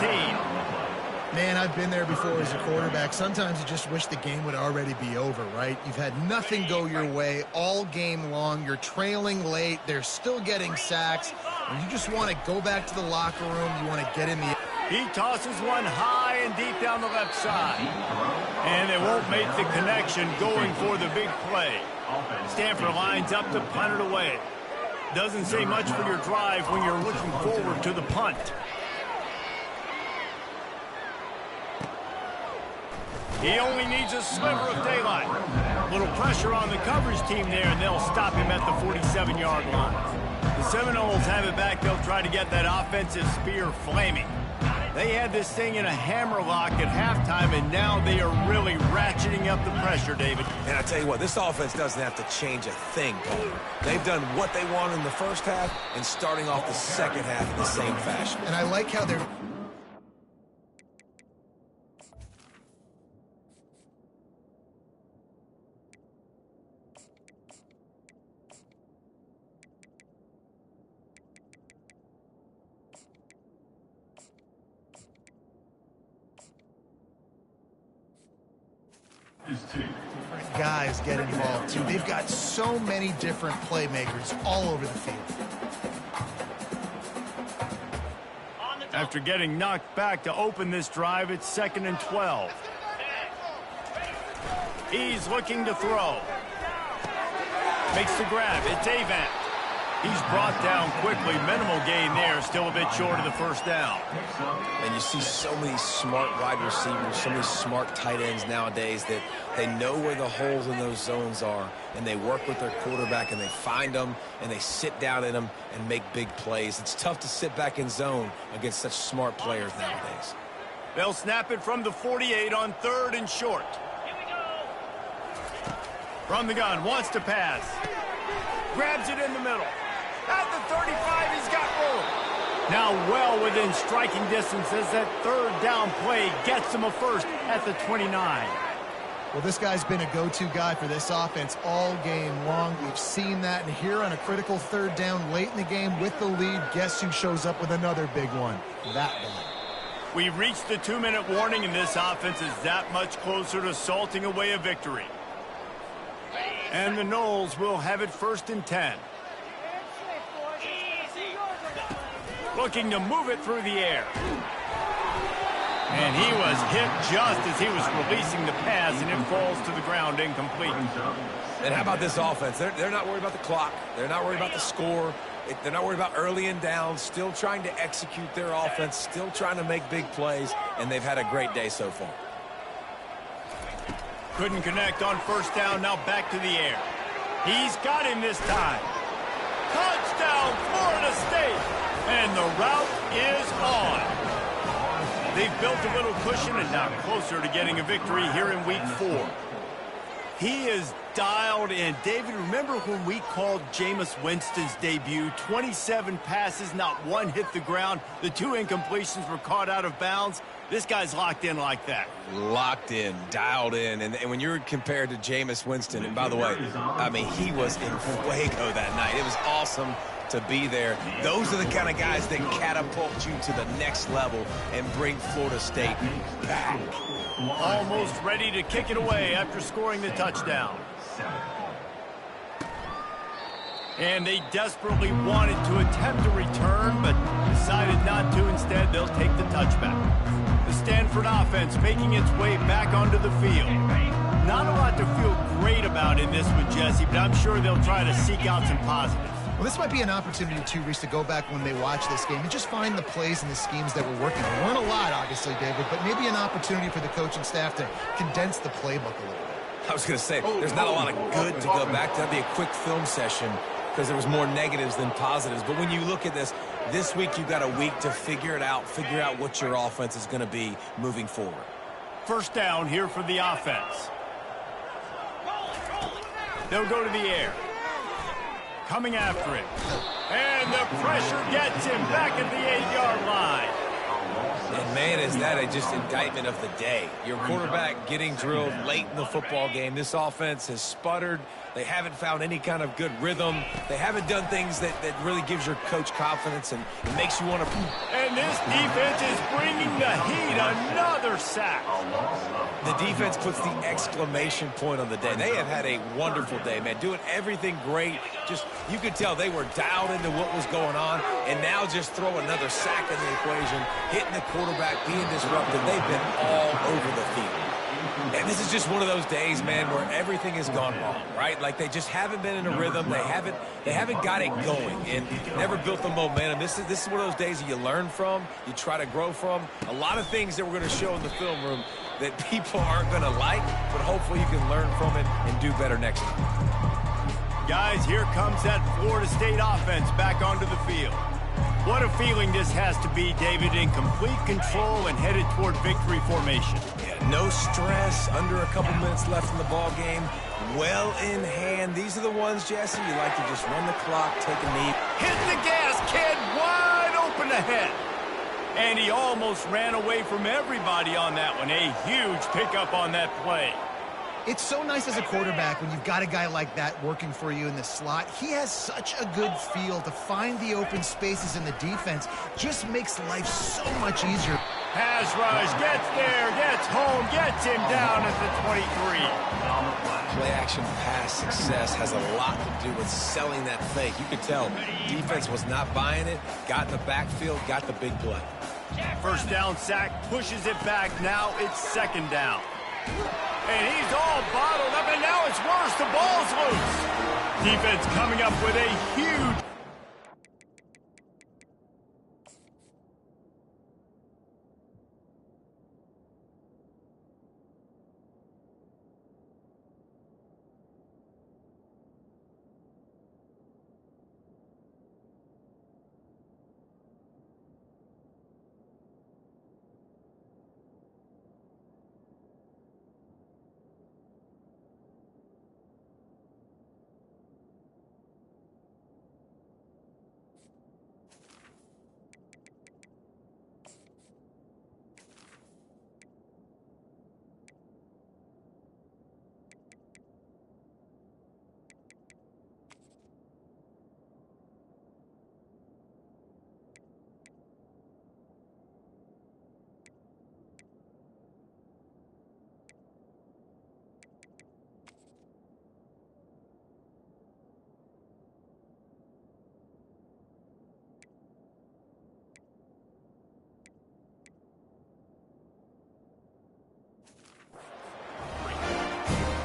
[SPEAKER 3] Man, I've been there before as a quarterback. Sometimes you just wish the game would already be over, right? You've had nothing go your way all game long. You're trailing late. They're still getting sacks. And you just want to go back to the locker room. You want to get in the...
[SPEAKER 1] He tosses one high and deep down the left side. And they won't make the connection going for the big play. Stanford lines up to punt it away. Doesn't say much for your drive when you're looking forward to the punt. He only needs a sliver of daylight. A little pressure on the coverage team there, and they'll stop him at the 47-yard line. The Seminoles have it back. They'll try to get that offensive spear flaming. They had this thing in a hammerlock at halftime, and now they are really ratcheting up the pressure, David.
[SPEAKER 2] And I tell you what, this offense doesn't have to change a thing, Paul. They've done what they wanted in the first half and starting off the second half in the same fashion.
[SPEAKER 3] And I like how they're...
[SPEAKER 5] is 2.
[SPEAKER 3] Guys get involved too. They've got so many different playmakers all over the field.
[SPEAKER 1] After getting knocked back to open this drive, it's 2nd and 12. He's looking to throw. Makes the grab. It's Avant. He's brought down quickly. Minimal gain there. Still a bit short of the first down.
[SPEAKER 2] And you see so many smart wide receivers, so many smart tight ends nowadays that they know where the holes in those zones are, and they work with their quarterback, and they find them, and they sit down in them and make big plays. It's tough to sit back in zone against such smart players nowadays.
[SPEAKER 1] They'll snap it from the 48 on 3rd and short. From the gun, wants to pass. Grabs it in the middle. At the 35, he's got room. Now well within striking distance as that 3rd down play gets him a first at the 29.
[SPEAKER 3] Well, this guy's been a go-to guy for this offense all game long. We've seen that, and here on a critical 3rd down late in the game with the lead, guess who shows up with another big one? That guy.
[SPEAKER 1] We've reached the 2-minute warning, and this offense is that much closer to salting away a victory. And the Noles will have it 1st and 10. Looking to move it through the air. And he was hit just as he was releasing the pass, and it falls to the ground incomplete.
[SPEAKER 2] And how about this offense? They're not worried about the clock. They're not worried about the score. They're not worried about early and down. Still trying to execute their offense. Still trying to make big plays. And they've had a great day so far.
[SPEAKER 1] Couldn't connect on 1st down. Now back to the air. He's got him this time. Touchdown, Florida State. And the route is on. They've built a little cushion and now closer to getting a victory here in week 4. He is dialed in. David, remember when we called Jameis Winston's debut? 27 passes, not one hit the ground. The 2 incompletions were caught out of bounds. This guy's locked in like that.
[SPEAKER 2] Locked in, dialed in. And when you're compared to Jameis Winston, and by the way, I mean, he was in fuego that night. It was awesome to be there. Those are the kind of guys that catapult you to the next level and bring Florida State back.
[SPEAKER 1] Almost ready to kick it away after scoring the touchdown. And they desperately wanted to attempt a return, but decided not to. Instead, they'll take the touchback. The Stanford offense making its way back onto the field. Not a lot to feel great about in this one, Jesse, but I'm sure they'll try to seek out some positives.
[SPEAKER 3] Well, this might be an opportunity, too, Reese, to go back when they watch this game and just find the plays and the schemes that were working. There weren't a lot, obviously, David, but maybe an opportunity for the coaching staff to condense the playbook a little bit.
[SPEAKER 2] I was going to say, there's not a lot of good to go back to. That'd be a quick film session because there was more negatives than positives. But when you look at this week you've got a week to figure out what your offense is going to be moving forward.
[SPEAKER 1] 1st down here for the offense. They'll go to the air. Coming after it. And the pressure gets him back at the 8-yard line.
[SPEAKER 2] And man, is that just indictment of the day. Your quarterback getting drilled late in the football game. This offense has sputtered. They haven't found any kind of good rhythm. They haven't done things that really gives your coach confidence and it makes you want to...
[SPEAKER 1] And this defense is bringing the heat. Another sack.
[SPEAKER 2] The defense puts the exclamation point on the day. They have had a wonderful day, man. Doing everything great. Just, you could tell they were dialed into what was going on. And now just throw another sack in the equation. Hitting the quarterback, being disruptive. They've been all over the field. And this is just one of those days, man, where everything has gone wrong, right? Like they just haven't been in a rhythm. They haven't got it going and never built the momentum. This is one of those days that you learn from, you try to grow from. A lot of things that we're going to show in the film room that people aren't going to like, but hopefully you can learn from it and do better next time.
[SPEAKER 1] Guys, here comes that Florida State offense back onto the field. What a feeling this has to be, David, in complete control and headed toward victory formation.
[SPEAKER 2] Yeah, no stress, under a couple minutes left in the ball game, well in hand. These are the ones, Jesse, you like to just run the clock, take a knee.
[SPEAKER 1] Hit the gas, kid, wide open ahead. And he almost ran away from everybody on that one. A huge pickup on that play.
[SPEAKER 3] It's so nice as a quarterback when you've got a guy like that working for you in the slot. He has such a good feel to find the open spaces in the defense. Just makes life so much easier.
[SPEAKER 1] Pass rush, gets there, gets home, gets him down at the 23.
[SPEAKER 2] Play-action pass success has a lot to do with selling that fake. You could tell defense was not buying it, got in the backfield, got the big play.
[SPEAKER 1] First down sack, pushes it back. Now it's second down. And he's all bottled up, and now it's worse. The ball's loose. Defense coming up with a huge...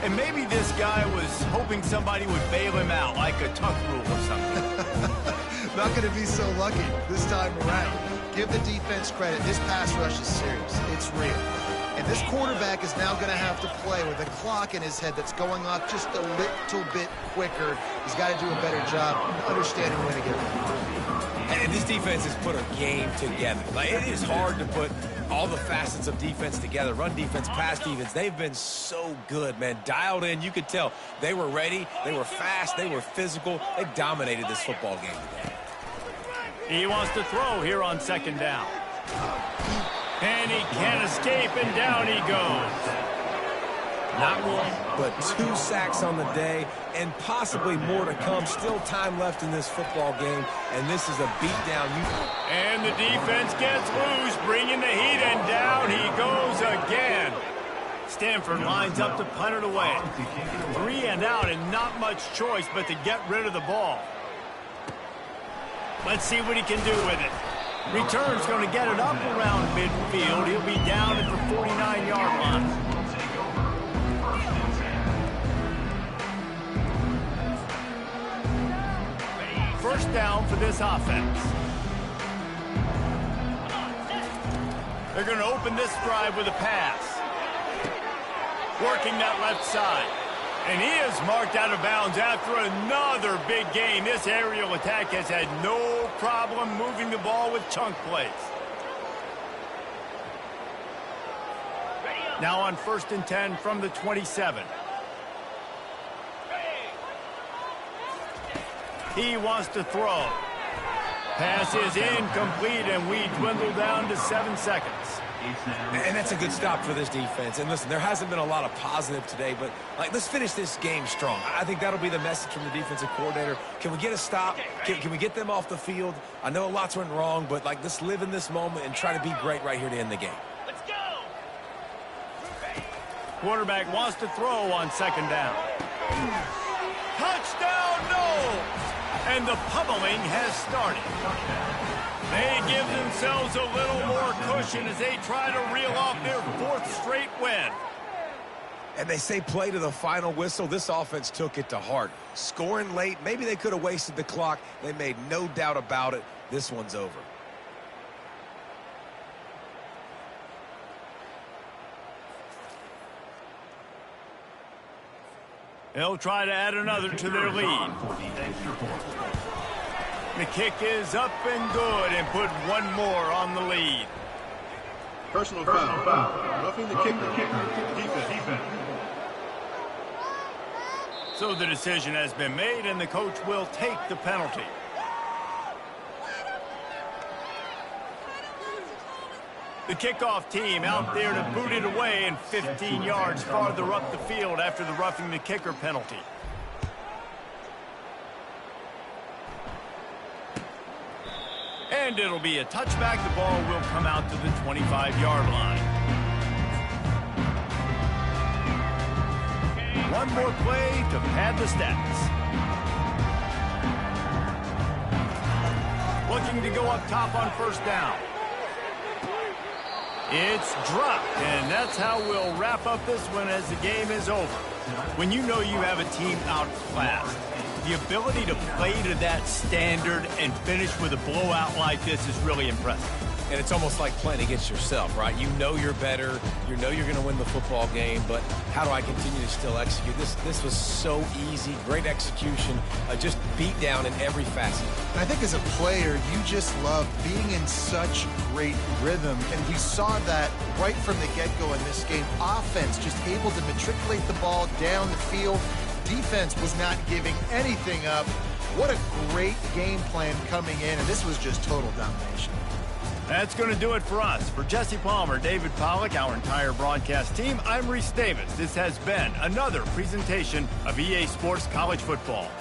[SPEAKER 1] And maybe this guy was hoping somebody would bail him out, like a tuck rule or something.
[SPEAKER 3] Not going to be so lucky this time around. Give the defense credit. This pass rush is serious. It's real. And this quarterback is now going to have to play with a clock in his head that's going off just a little bit quicker. He's got to do a better job understanding when to get it.
[SPEAKER 2] And this defense has put a game together. Like, it is hard to put all the facets of defense together. Run defense, pass defense. They've been so good, man. Dialed in. You could tell they were ready. They were fast. They were physical. They dominated this football game today.
[SPEAKER 1] He wants to throw here on second down. And he can't escape, and down he goes.
[SPEAKER 2] Not one, but 2 sacks on the day, and possibly more to come. Still time left in this football game, and this is a beatdown.
[SPEAKER 1] And the defense gets loose, bringing the heat, and down he goes again. Stanford lines up to punt it away. 3 and out, and not much choice but to get rid of the ball. Let's see what he can do with it. Return's going to get it up around midfield. He'll be down at the 49-yard line. First down for this offense. They're going to open this drive with a pass. Working that left side. And he is marked out of bounds after another big gain. This aerial attack has had no problem moving the ball with chunk plays. Now on 1st and 10 from the 27. He wants to throw. Pass is incomplete, and we dwindle down to 7 seconds.
[SPEAKER 2] And that's a good stop for this defense. And listen, there hasn't been a lot of positive today, but let's finish this game strong. I think that'll be the message from the defensive coordinator. Can we get a stop? Can we get them off the field? I know lots went wrong, but let's live in this moment and try to be great right here to end the game.
[SPEAKER 1] Let's go. Quarterback wants to throw on second down. Touchdown, no! And the pummeling has started. They give themselves a little more cushion as they try to reel off their 4th straight win.
[SPEAKER 2] And they say play to the final whistle. This offense took it to heart. Scoring late, maybe they could have wasted the clock. They made no doubt about it. This one's over.
[SPEAKER 1] They'll try to add another to their lead. The kick is up and good, and put one more on the lead.
[SPEAKER 6] Personal foul. Roughing the kicker. Defense.
[SPEAKER 1] So the decision has been made, and the coach will take the penalty. The kickoff team out there to boot it away, and 15 yards farther up the field after the roughing the kicker penalty. And it'll be a touchback. The ball will come out to the 25-yard line. One more play to pad the stats. Looking to go up top on first down. It's dropped, and that's how we'll wrap up this one as the game is over. When you know you have a team outclassed, the ability to play to that standard and finish with a blowout like this is really impressive.
[SPEAKER 2] And it's almost like playing against yourself, right? You know you're better. You know you're going to win the football game, but how do I continue to still execute? This was so easy, great execution, just beat down in every facet.
[SPEAKER 3] And I think as a player, you just love being in such great rhythm, and we saw that right from the get-go in this game. Offense just able to matriculate the ball down the field. Defense was not giving anything up. What a great game plan coming in, and this was just total domination.
[SPEAKER 1] That's going to do it for us. For Jesse Palmer, David Pollack, our entire broadcast team, I'm Reese Davis. This has been another presentation of EA Sports College Football.